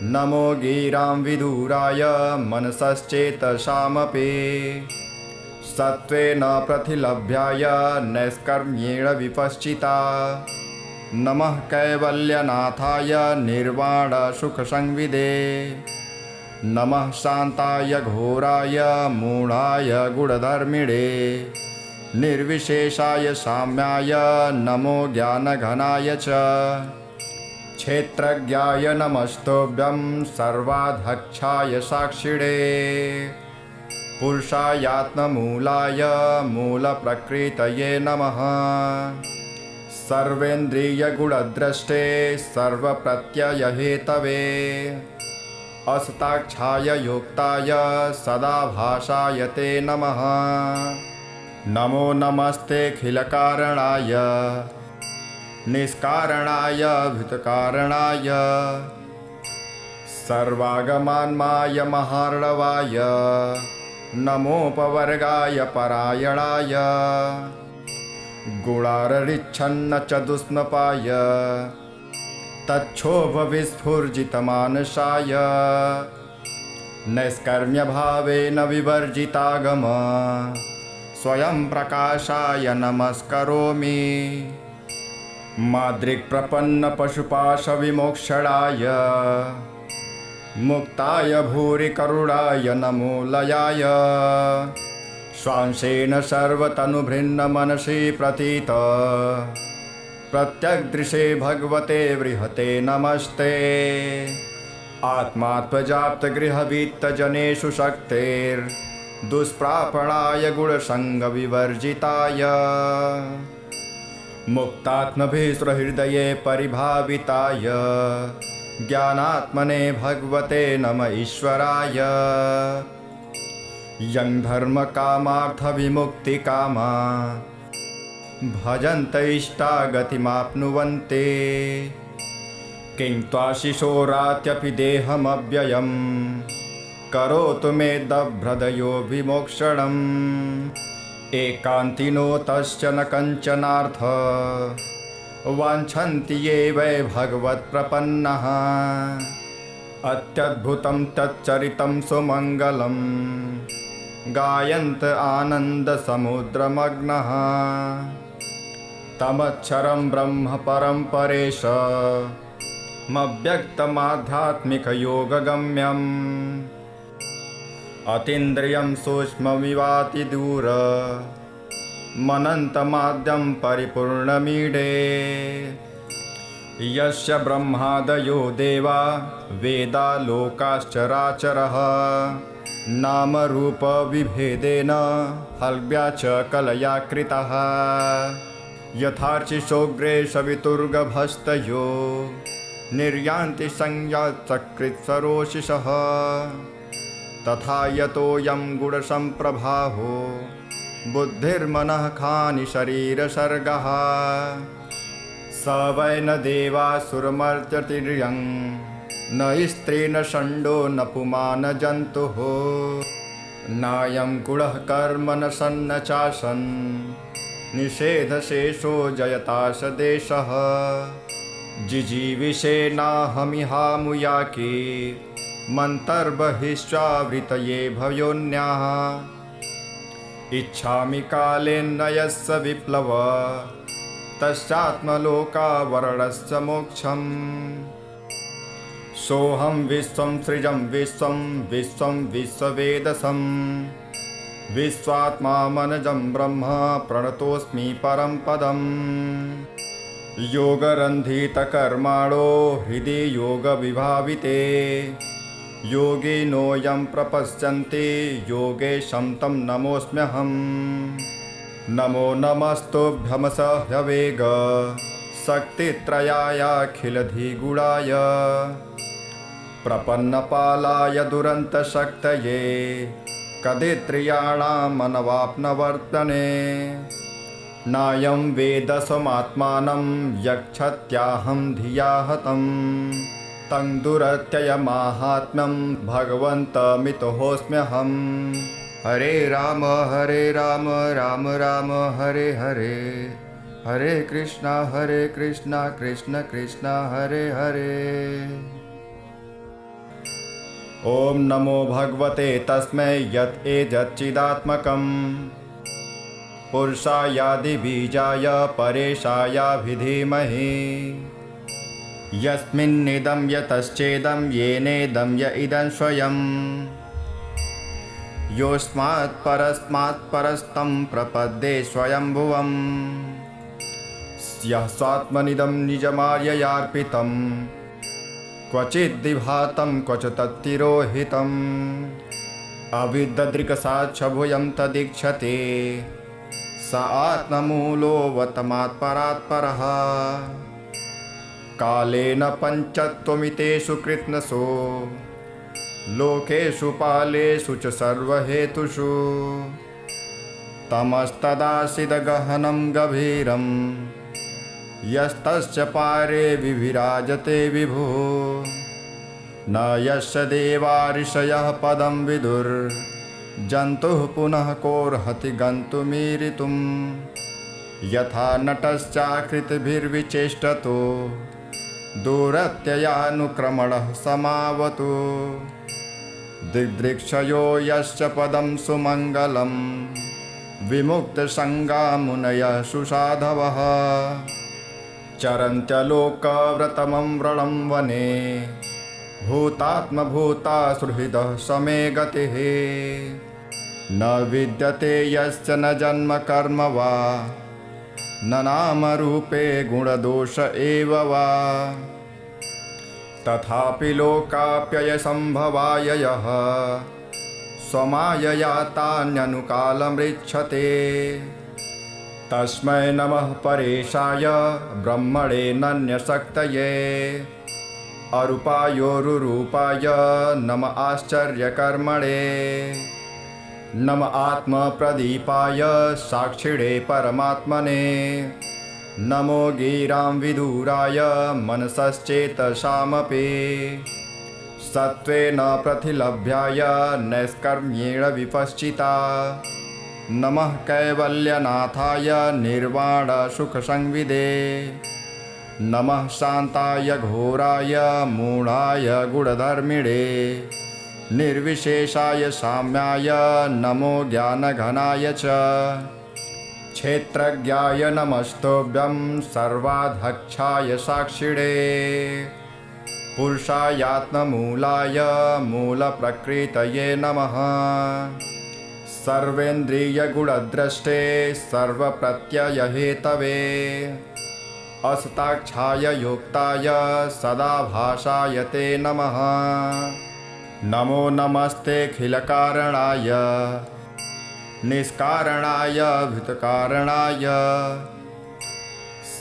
नमो गिरां विदुराय मनसश्चेतसामपि सत्त्वेन प्रतिलभ्याय नैष्कर्म्येण विपश्चिता। नमः कैवल्यनाथाय निर्वाणसुखसंविदे। नमः शान्ताय घोराय मूढाय गुणधर्मिणे निर्विशेषाय साम्याय नमो ज्ञानघनाय च। क्षेत्रज्ञाय नमस्तुभ्यं सर्वाध्यक्षाय साक्षिणे पुरुषायात्ममूलाय मूलप्रकृतये नमः। सर्वेन्द्रियगुणद्रष्टे सर्वप्रत्ययहेतवे असताक्षाय योक्ताय सदाभासाय ते नमः। नमो नमस्तेऽखिलकारणाय निष्कारणाय भूतकारणाय सर्वागमान्माय महार्णवाय नमोपवर्गाय परायणाय गुणाररिच्छन्न च दुष्णपाय तच्छोभविस्फुर्जितमानसाय नैष्कर्म्यभावेन विवर्जितागम स्वयं प्रकाशाय नमस्करोमि। मादृक्प्रपन्नपशुपाशविमोक्षणाय मुक्ताय भूरि करुणाय नमो लयाय स्वांशेन सर्वतनुभृन्नमनसि प्रतीत प्रत्यग्दृशे भगवते बृहते नमस्ते। आत्मात्मजाप्तगृहवित्तजनेषु शक्तेर्दुष्प्रापणाय गुणसङ्गविवर्जिताय मुक्तात्मभिस्वहृदये परिभाविताय ज्ञानात्मने भगवते नम ईश्वराय। यं धर्मकामार्थविमुक्तिकामा भजन्त इष्टागतिमाप्नुवन्ते। किं त्वाशिशोरात्यपि देहमव्ययं करोतु मे दभ्रदयो विमोक्षणम्। एकान्तिनो तस्य न कञ्चनार्थ वाञ्छन्ति ये वै भगवत्प्रपन्नः। अत्यद्भुतं तच्चरितं सुमङ्गलं गायन्त आनन्दसमुद्रमग्नः। तमक्षरं ब्रह्म परं परेशमव्यक्तमाध्यात्मिकयोगगम्यम्। अतीन्द्रियं सूक्ष्ममिवातिदूर मनन्तमाद्यं परिपूर्णमीडे। यस्य ब्रह्मादयो देवा वेदा लोकाश्चराचरः नामरूपविभेदेन हल्व्या च कलया कृतः। यथार्चिषोऽग्रे सवितुर्गभस्तयो निर्यान्ति संयात्सकृत्सरोषिषः। तथा यतोऽयं गुणसम्प्रभाहो बुद्धिर्मनः खानि शरीरसर्गः। स वै न देवासुरमर्त्यतिर्यं न स्त्री न षण्डो न पुमान् न जन्तुः। नायं गुणः कर्म न सन्न चासन् निषेधशेषो जयताश देशः। जिजीविषेणाहमिहामुयाके मन्तर्बहिश्चावृतये भयोन्याः। इच्छामि कालेन यस्य विप्लव तस्यात्मलोकावरणस्य मोक्षम्। सोऽहं विश्वं सृजं विश्वं विश्वं विश्ववेदसं विश्वात्मा मनजं ब्रह्म प्रणतोऽस्मि परं पदम्। योगरन्धितकर्माणो हृदि योगविभाविते योगिनोऽयं प्रपश्यन्ति योगेशं तं नमोऽस्म्यहम्। नमो नमस्तुभ्यमस ह्यवेग शक्तित्रयायाखिलधिगुणाय प्रपन्नपालाय दुरन्तशक्तये कदित्रियाणामनवाप्नवर्तने। नायं वेदसमात्मानं यक्षत्याहं धिया हतं तं दुरत्ययमाहात्म्यं भगवन्तमितोऽस्म्यहम्। हरे राम राम राम हरे हरे हरे कृष्ण कृष्ण कृष्ण हरे हरे। ओम नमो भगवते तस्मै यत् एतच्चिदात्मकम् पुरुषायादिबीजाय परेशायाभिधीमहि। यस्मिन्निदं यतश्चेदं येनेदं य इदं स्वयं योऽस्मात् परस्मात् परस्तं प्रपद्ये स्वयंभुवम्। यः स्वात्मनिदं निजमाययार्पितं क्वचिद्विभातं क्वच तत्तिरोहितम्। अविद्ददृक्साक्षभुजं तदीक्षते स आत्ममूलोऽवतमात्परात् परः। कालेन पञ्चत्वमितेषु कृत्स्नसु लोकेषु पालेषु च सर्वहेतुषु। तमस्तदासीदगहनं गभीरं यस्तस्य पारे विभिराजते विभुः। न यस्य देवा ऋषयः पदं विदुर्जन्तुः पुनः कोऽर्हति गन्तुमीरितुम्। यथा नटश्चाकृतिभिर्विचेष्टतो दूरत्ययानुक्रमणः समावतु। दिग्दृक्षयो यस्य पदं सुमङ्गलं विमुक्तसङ्गा मुनयः सुसाधवः। चरन्त्यलोकव्रतमं व्रणं वने भूतात्मभूता सुहृदः समे गतिः। न विद्यते यस्य न जन्म कर्म वा न नामरूपे गुणदोष एव वा। तथापि लोकाप्ययसम्भवाय यः स्वमायया तान्यनुकालमृच्छते। तस्मै नमः परेशाय ब्रह्मणे नन्यशक्तये अरूपायोरुरूपाय नम आश्चर्यकर्मणे नम आत्मप्रदीपाय साक्षिणे परमात्मने नमो गिरां विदुराय मनसश्चेतसामपि सत्त्वेन प्रतिलभ्याय नैष्कर्म्येण विपश्चिता नमः कैवल्यनाथाय निर्वाणसुखसंविदे नमः शान्ताय घोराय मूढाय गुणधर्मिणे निर्विशेषाय साम्याय नमो ज्ञानघनाय च क्षेत्रज्ञाय नमस्तुभ्यं सर्वाध्यक्षाय साक्षिणे पुरुषायात्ममूलाय मूलप्रकृतये नमः सर्वेन्द्रियगुणद्रष्टे सर्वप्रत्ययहेतवे असताक्षाय योक्ताय सदाभासाय ते नमः नमो नमस्तेऽखिलकारणाय निष्कारणाय भूतकारणाय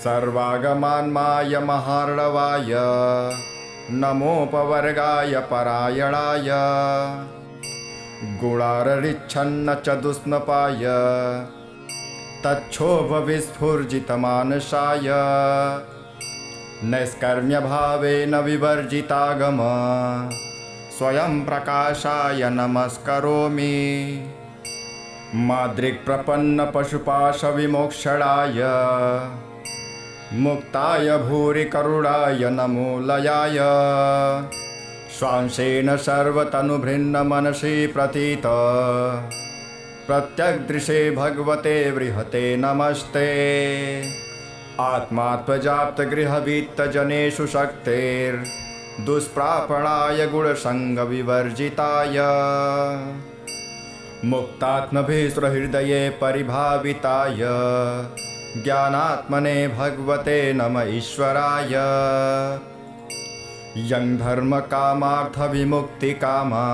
सर्वागमान्माय महार्णवाय नमोपवर्गाय परायणाय गुणाररिच्छन्न च दुष्णपाय तच्छोभविस्फुर्जितमानसाय नैष्कर्म्यभावेन विवर्जितागम स्वयं प्रकाशाय नमस्करोमि मादृक्प्रपन्नपशुपाशविमोक्षणाय मुक्ताय भूरिकरुणाय नमो लयाय स्वांशेन सर्वतनुभृन्नमनसि प्रतीत प्रत्यग्दृशे भगवते बृहते नमस्ते आत्मात्मजाप्तगृहवित्तजनेषु शक्तेर्दुष्प्रापणाय गुणसङ्गविवर्जिताय मुक्तात्मभिस्वहृदये परिभाविताय ज्ञानात्मने भगवते नम ईश्वराय यं धर्मकामार्थविमुक्तिकामा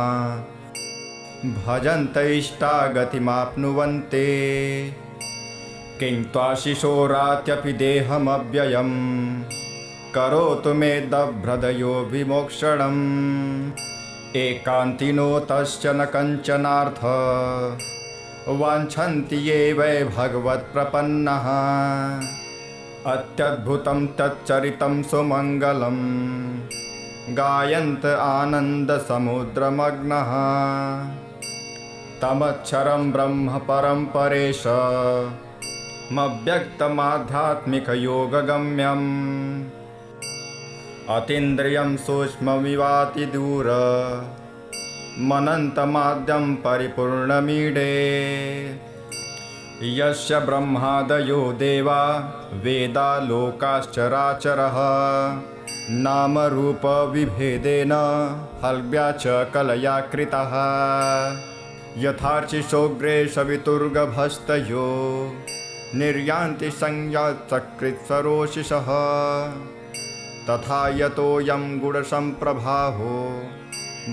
भजन्त इष्टागतिमाप्नुवन्ते किं त्वाशिशोरात्यपि देहमव्ययं करोतु मे दभ्रदयो विमोक्षणम् एकान्तिनो तश्च न कञ्चनार्थ वाञ्छन्ति ये वै भगवत्प्रपन्नः अत्यद्भुतं तच्चरितं सुमङ्गलं गायन्त आनन्दसमुद्रमग्नः तमक्षरं ब्रह्म परं परेशमव्यक्तमाध्यात्मिकयोगगम्यम् अतीन्द्रियं सूक्ष्ममिवातिदूर मनन्तमाद्यं परिपूर्णमीडे यस्य ब्रह्मादयो देवा वेदा लोकाश्चराचरः नामरूपविभेदेन हल्व्या च कलया कृतः यथार्चिषोग्रे सवितुर्गभस्तयो निर्यान्ति संज्ञाचकृत्सरोषिषः तथा यतोऽयं गुणसम्प्रभाहो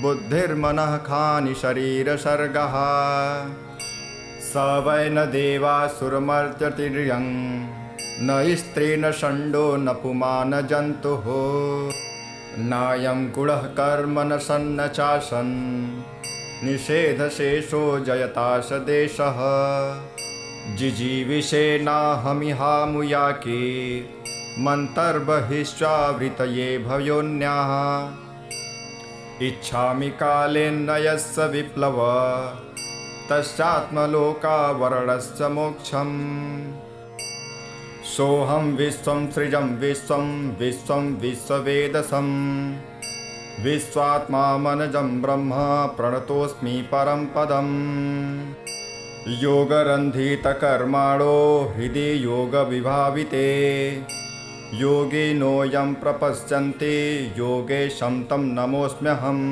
बुद्धिर्मनः खानि शरीरसर्गः स वै न देवासुरमर्त्यतिर्यं न स्त्री न षण्डो न पुमान् जन्तुः नायं गुणः कर्म न सन्न चासन् निषेधशेषो जयताश देशः जिजीविषेनाहमिहामुयाके मन्तर्बहिश्चावृतये भयोन्याः इच्छामि कालेन्नयस्य विप्लव तस्यात्मलोकावरणस्य मोक्षम् सोऽहं विश्वं सृजं विश्वं विश्वं विश्ववेदसं विश्वात्मा मनजं ब्रह्म प्रणतोऽस्मि परं पदम् योगरन्धितकर्माणो हृदि योगविभाविते योगिनोऽयं प्रपश्यन्ति योगेशं तं नमोऽस्म्यहम्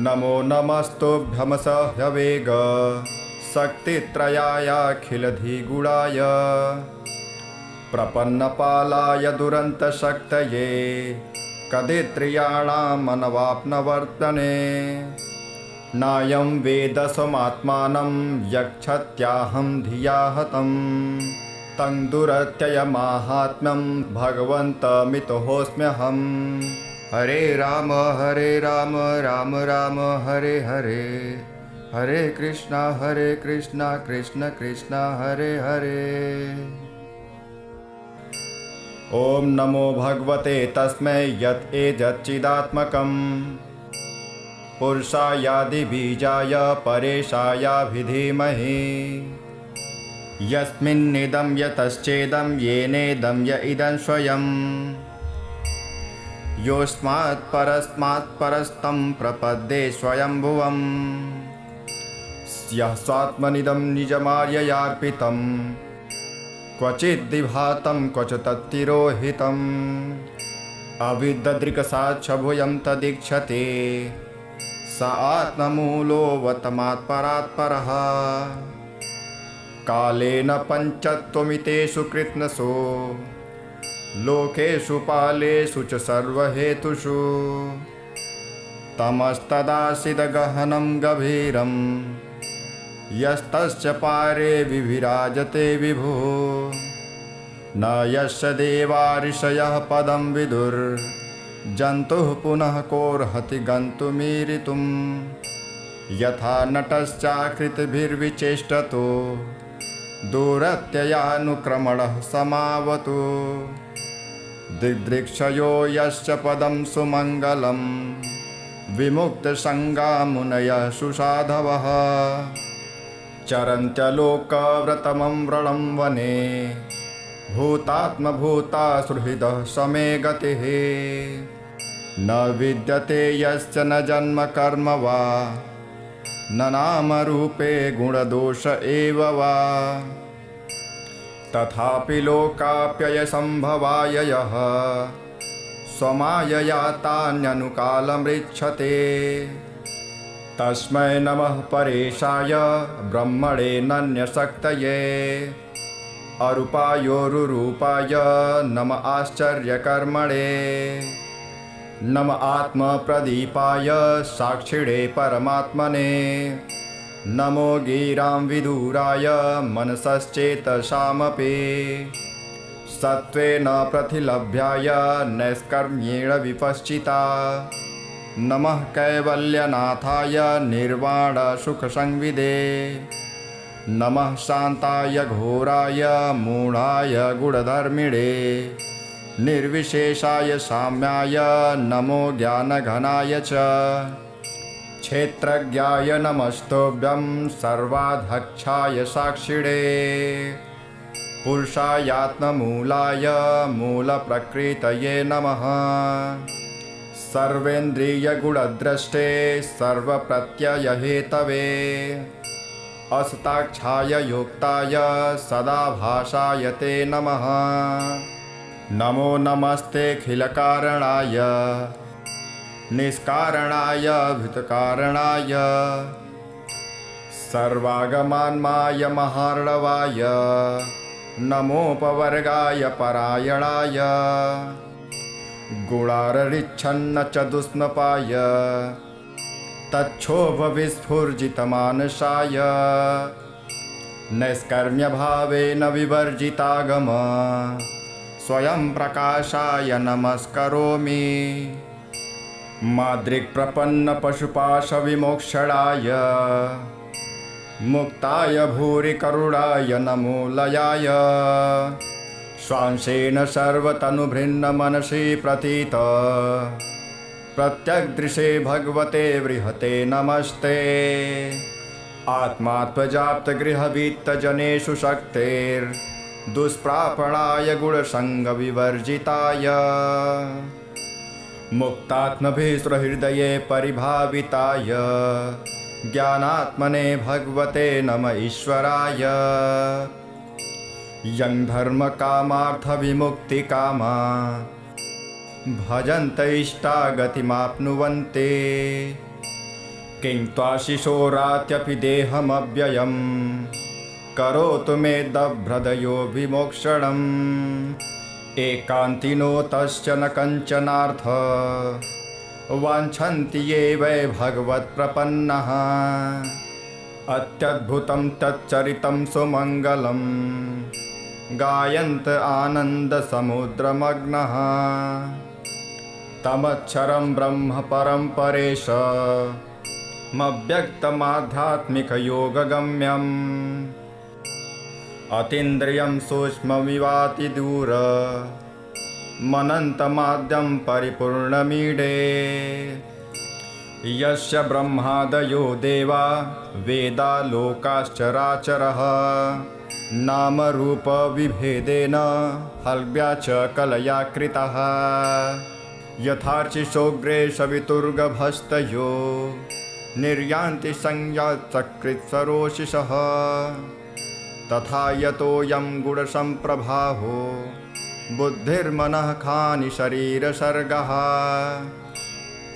नमो नमस्तुभ्यमसह्यवेग शक्तित्रयायाखिलधिगुणाय प्रपन्नपालाय दुरन्तशक्तये कदित्रियाणामनवाप्नवर्तने नायं वेदसमात्मानं यक्षत्याहं धिया हतं तं दुरत्ययमाहात्म्यं भगवन्तमितोऽस्म्यहम् हरे राम राम राम हरे हरे, हरे कृष्णा कृष्ण कृष्ण हरे हरे। ओम नमो भगवते तस्मै यत् एतच्चिदात्मकम् पुरुषायादिबीजाय परेशायाभिधीमहि। यस्मिन्निदं यतश्चेदं येनेदं य इदं स्वयं योऽस्मात् परस्मात् परस्तं प्रपद्ये स्वयंभुवम्। यः स्वात्मनिदं निजमार्ययार्पितं क्वचिद्विभातं क्वच तत्तिरोहितम्। अविद्ददृक्साक्षभुजं तदीक्षते स आत्ममूलोऽवतमात्परात् परः। कालेन पञ्चत्वमितेषु कृत्स्नसु लोकेषु पालेषु च सर्वहेतुषु। तमस्तदासीदगहनं गभीरं यस्तस्य पारे विविराजते विभुः। न यस्य देवा ऋषयः पदं विदुर्जन्तुः पुनः कोऽर्हति गन्तुमीरितुम्। यथा नटश्चाकृतिभिर्विचेष्टतो दूरत्ययानुक्रमणः समावतु। दिदृक्षयो यश्च पदं सुमङ्गलं विमुक्तसङ्गा मुनयः सुसाधवः। चरन्त्यलोकव्रतमं व्रणं वने भूतात्मभूता सुहृदः समे गतिः। न विद्यते यश्च न जन्म कर्म वा न नामरूपे गुणदोष एव वा। तथापि लोकाप्ययसम्भवाय यः स्वमायया तान्यनुकालमृच्छते। तस्मै नमः परेशाय ब्रह्मणे नन्यशक्तये अरूपायोरुरूपाय नम आश्चर्यकर्मणे। नम आत्मप्रदीपाय साक्षिणे परमात्मने। नमो गिरां विदुराय मनसश्चेतसामपि सत्त्वेन प्रतिलभ्याय नैष्कर्म्येण विपश्चिता। नमः कैवल्यनाथाय निर्वाणसुखसंविदे। नमः शान्ताय घोराय मूढाय गुणधर्मिणे। निर्विशेषाय साम्याय नमो ज्ञानघनाय च। क्षेत्रज्ञाय नमस्तुभ्यं सर्वाध्यक्षाय साक्षिणे। पुरुषायात्ममूलाय मूलप्रकृतये नमः। सर्वेन्द्रियगुणद्रष्टे सर्वप्रत्ययहेतवे असताक्षाय योक्ताय सदाभासाय ते नमः। नमो नमस्तेऽखिलकारणाय निष्कारणाय भूतकारणाय सर्वागमान्माय महार्णवाय नमोपवर्गाय परायणाय गुणाररिच्छन्न च दुष्णपाय तच्छोभविस्फुर्जितमानसाय नैष्कर्म्यभावेन विवर्जितागम स्वयं प्रकाशाय नमस्करोमि। माद्रिक्प्रपन्नपशुपाशविमोक्षणाय मुक्ताय भूरिकरुणाय नमो लयाय। स्वांशेन सर्वतनुभृन्नमनसि प्रतीत प्रत्यग्दृशे भगवते बृहते नमस्ते। आत्मात्मजाप्तगृहवित्तजनेषु शक्तेर्दुष्प्रापणाय गुणसङ्गविवर्जिताय मुक्तात्मभिसृहृदये परिभाविताय ज्ञानात्मने भगवते नम ईश्वराय। यं धर्मकामार्थविमुक्तिकामा भजन्त इष्टागतिमाप्नुवन्ते। किं त्वाशिशोरात्यपि देहमव्ययं करोतु मे दभ्रदयो विमोक्षणम्। एकान्तिनो तस्य न कञ्चनार्थ वाञ्छन्ति ये वै भगवत्प्रपन्नः। अत्यद्भुतं तच्चरितं सुमङ्गलं गायन्त आनन्दसमुद्रमग्नः। तमक्षरं ब्रह्म परं परेशमव्यक्तमाध्यात्मिकयोगगम्यम् अतीन्द्रियं सूक्ष्ममिवातिदूर मनन्तमाद्यं परिपूर्णमीडे यस्य ब्रह्मादयो देवा वेदा लोकाश्चराचरः नामरूपविभेदेन हल्व्या च कलया कृतः यथार्चिषोग्रे सवितुर्गभस्तयो निर्यान्ति संज्ञाचकृत्सरोषिषः तथा यतोऽयं गुणसम्प्रभाहो बुद्धिर्मनः खानि शरीरसर्गः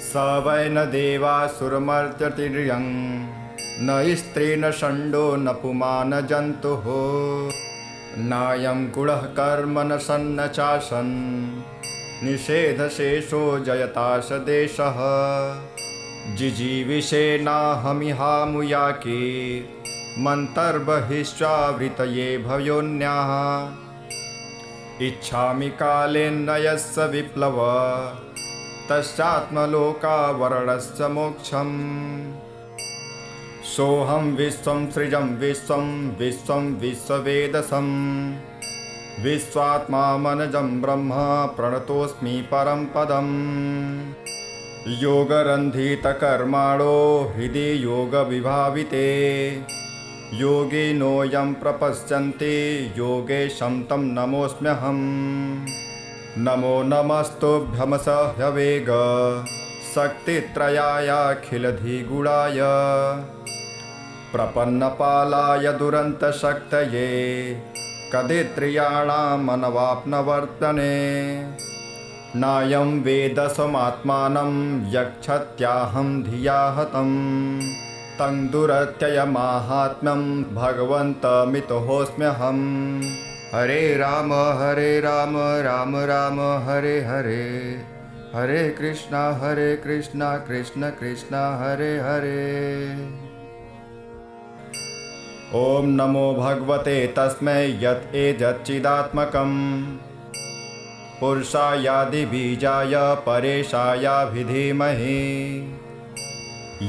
स वै न देवासुरमर्त्यतिर्यं न स्त्री न षण्डो न पुमान् जन्तुः नायं गुणः कर्म न सन्न चासन् निषेधशेषो जयताश देशः जिजीविषेणाहमिहामुयाके मन्तर्बहिश्चावृतये भयोन्याः इच्छामि कालेन यस्य विप्लव तस्यात्मलोकावरणस्य मोक्षम् सोऽहं विश्वं सृजं विश्वं विश्वं विश्ववेदसं विश्वात्मा मनजं ब्रह्म प्रणतोऽस्मि परं पदम् योगरन्धितकर्माणो हृदि योगविभाविते योगिनोऽयं प्रपश्यन्ति योगेशं तं नमोऽस्म्यहम् नमो नमस्तुभ्यमसह्यवेग शक्तित्रयायाखिलधिगुणाय प्रपन्नपालाय दुरन्तशक्तये कदित्रियाणामनवाप्नवर्तने नायं वेदसमात्मानं यक्षत्याहं धिया हतं तं दुरत्ययमाहात्म्यं भगवन्तमितोऽस्म्यहम् हरे राम राम राम हरे हरे हरे कृष्णा कृष्ण कृष्ण हरे हरे। ओम नमो भगवते तस्मै यत् एतच्चिदात्मकं पुरुषायादिबीजाय परेशायाभिधीमहि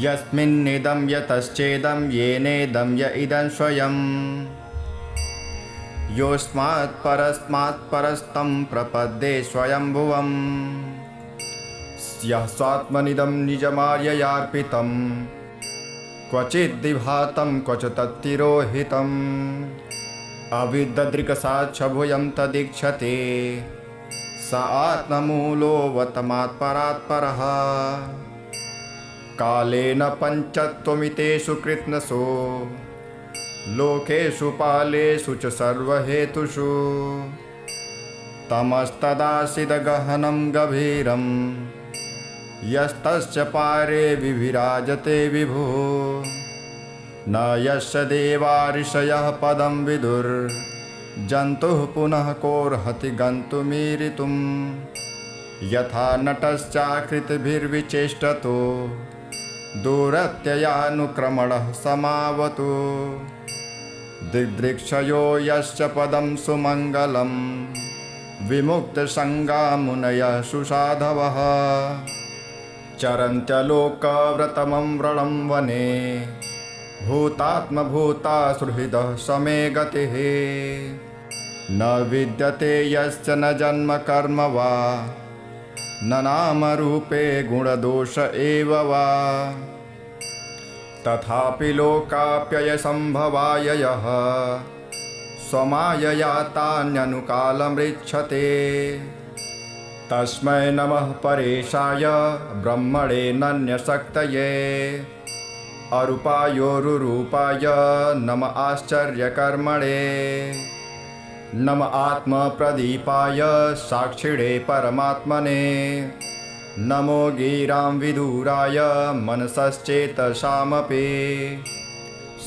यस्मिन्निदं यतश्चेदं येनेदं य इदं स्वयं योऽस्मात् परस्मात् परस्तं प्रपद्ये स्वयंभुवम् यः स्वात्मनिदं निजमार्ययार्पितं क्वचिद्विभातं क्वच तत्तिरोहितम् अविद्दृक्साक्षभुजं तदीक्षते स आत्ममूलोऽवतमात्परात् परः कालेन पञ्चत्वमितेषु कृत्स्नसु लोकेषु पालेषु च सर्वहेतुषु तमस्तदासीदगहनं गभीरं यस्तस्य पारे विभिराजते विभुः न यस्य देवा ऋषयः पदं विदुर्जन्तुः पुनः कोऽर्हति गन्तुमीरितुं यथा नटश्चाकृतिभिर्विचेष्टतो दूरत्ययानुक्रमणः समावतु दिग्दृक्षयो यस्य पदं सुमङ्गलं विमुक्तसङ्गा मुनयः सुसाधवः चरन्त्यलोकव्रतमं व्रणं वने भूतात्मभूता सुहृदः समे गतिः न विद्यते यश्च न जन्म कर्म वा न नामरूपे गुणदोष एव वा तथापि लोकाप्ययसम्भवाय यः स्वमायया तान्यनुकालमृच्छते तस्मै नमः परेशाय ब्रह्मणे नन्यशक्तये अरूपायोरुरूपाय नम आश्चर्यकर्मणे नम आत्मप्रदीपाय साक्षिणे परमात्मने नमो गिरां विदुराय मनसश्चेतसामपि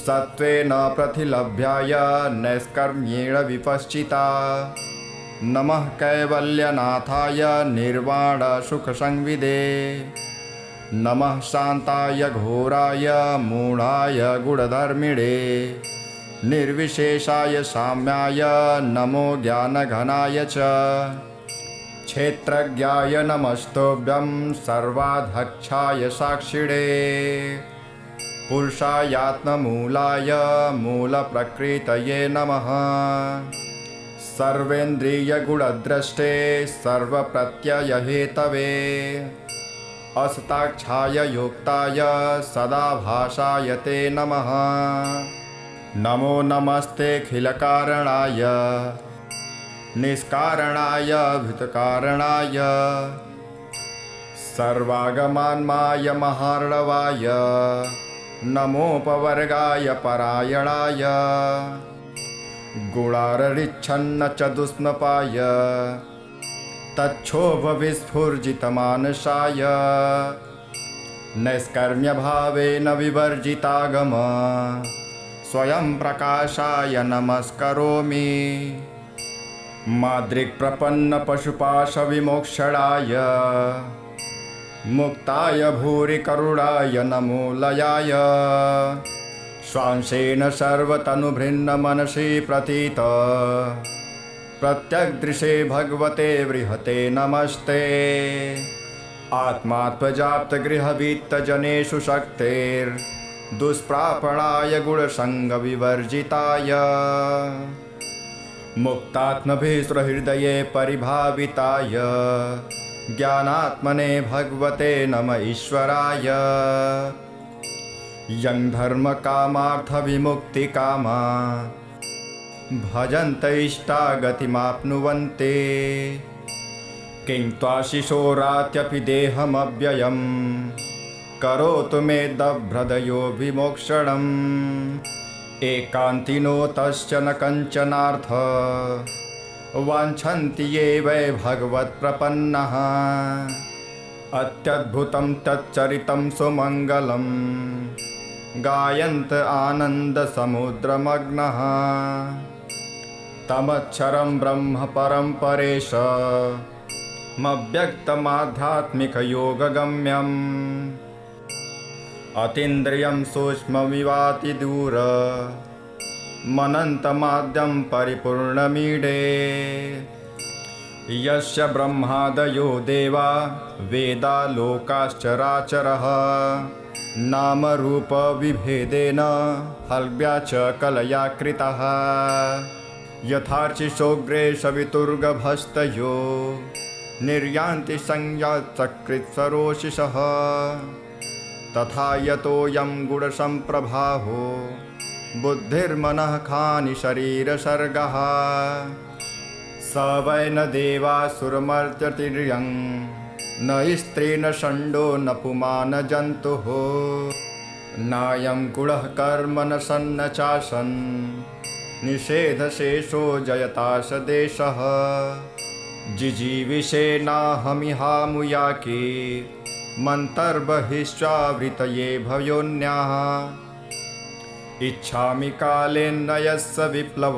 सत्त्वेन प्रतिलभ्याय नैष्कर्म्येण विपश्चिता नमः कैवल्यनाथाय निर्वाणसुखसंविदे नमः शान्ताय घोराय मूढाय गुणधर्मिणे निर्विशेषाय साम्याय नमो ज्ञानघनाय च क्षेत्रज्ञाय नमस्तुभ्यं सर्वाध्यक्षाय साक्षिणे पुरुषायात्ममूलाय मूलप्रकृतये नमः सर्वेन्द्रियगुणद्रष्टे सर्वप्रत्ययहेतवे असताक्षाय युक्ताय सदाभासाय ते नमः नमो नमस्तेऽखिलकारणाय निष्कारणाय भूतकारणाय सर्वागमान्माय महार्णवाय नमोपवर्गाय परायणाय गुणाररिच्छन्न च दुष्णपाय तच्छोभविस्फुर्जितमानसाय नैष्कर्म्यभावेन विवर्जितागम स्वयं प्रकाशाय नमस्करोमि माद्रिक्प्रपन्नपशुपाशविमोक्षणाय मुक्ताय भूरि करुणाय नमो लयाय स्वांशेन सर्वतनुभृन्नमनसि प्रतीत प्रत्यग्दृशे भगवते बृहते नमस्ते आत्मात्मजाप्तगृहवित्तजनेषु शक्तेर्दुष्प्रापणाय गुणसङ्गविवर्जिताय मुक्तात्मभिसृहृदये परिभाविताय ज्ञानात्मने भगवते नम ईश्वराय यं धर्मकामार्थविमुक्तिकामा भजन्त इष्टागतिमाप्नुवन्ते किं त्वाशिशोरात्यपि देहमव्ययं करोतु मे दभ्रदयो विमोक्षणम् एकान्तिनो तश्च न कञ्चनार्थ वाञ्छन्ति ये वै भगवत्प्रपन्नः अत्यद्भुतं तच्चरितं सुमङ्गलं गायन्त आनन्दसमुद्रमग्नः तमक्षरं ब्रह्म परं परेशमव्यक्तमाध्यात्मिकयोगगम्यम् अतीन्द्रियं सूक्ष्ममिवातिदूर मनन्तमाद्यं परिपूर्णमीडे यस्य ब्रह्मादयो देवा वेदा लोकाश्चराचरः नामरूपविभेदेन हल्व्या च कलया कृतः यथार्चिषोऽग्रे सवितुर्गभस्तयो निर्यान्ति संयात्सकृत्सरोषिषः तथा यतोऽयं गुणसम्प्रभाहो बुद्धिर्मनः खानि शरीरसर्गः स वै न देवासुरमर्त्यतिर्यं न स्त्री न षण्डो न पुमान् न जन्तुः नायं गुणः कर्म न सन्न चासन् निषेधशेषो जयताश देशः जिजीविषेणाहमिहामुयाके मन्तर्बहिश्चावृतये भयोन्याः इच्छामि कालेन यस्य विप्लव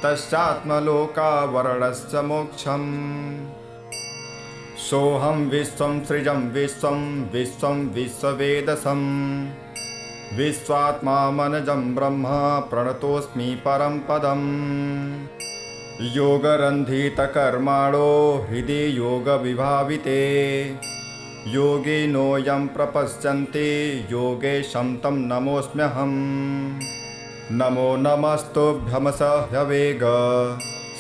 तस्यात्मलोकावरणस्य मोक्षम् सोऽहं विश्वं सृजं विश्वं विश्वं विश्ववेदसं विश्वात्मा मनजं ब्रह्म प्रणतोऽस्मि परं पदम् योगरन्धितकर्माणो हृदि योगविभाविते योगिनोऽयं प्रपश्यन्ति योगेशं तं नमोऽस्म्यहम् नमो नमस्तुभ्यमसह्यवेग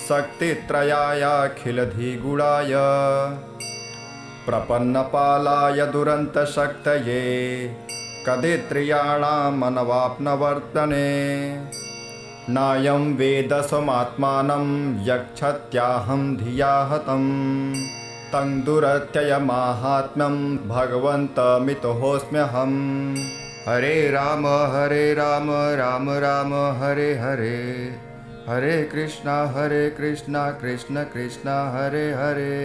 शक्तित्रयायाखिलधिगुणाय प्रपन्नपालाय दुरन्तशक्तये कदित्रियाणामनवाप्नवर्तने नायं वेदसमात्मानं यक्षत्याहं धिया हतं तं दुरत्ययमाहात्म्यं भगवन्तमितोऽस्म्यहम् हरे राम राम राम हरे हरे हरे कृष्णा कृष्ण कृष्ण हरे हरे।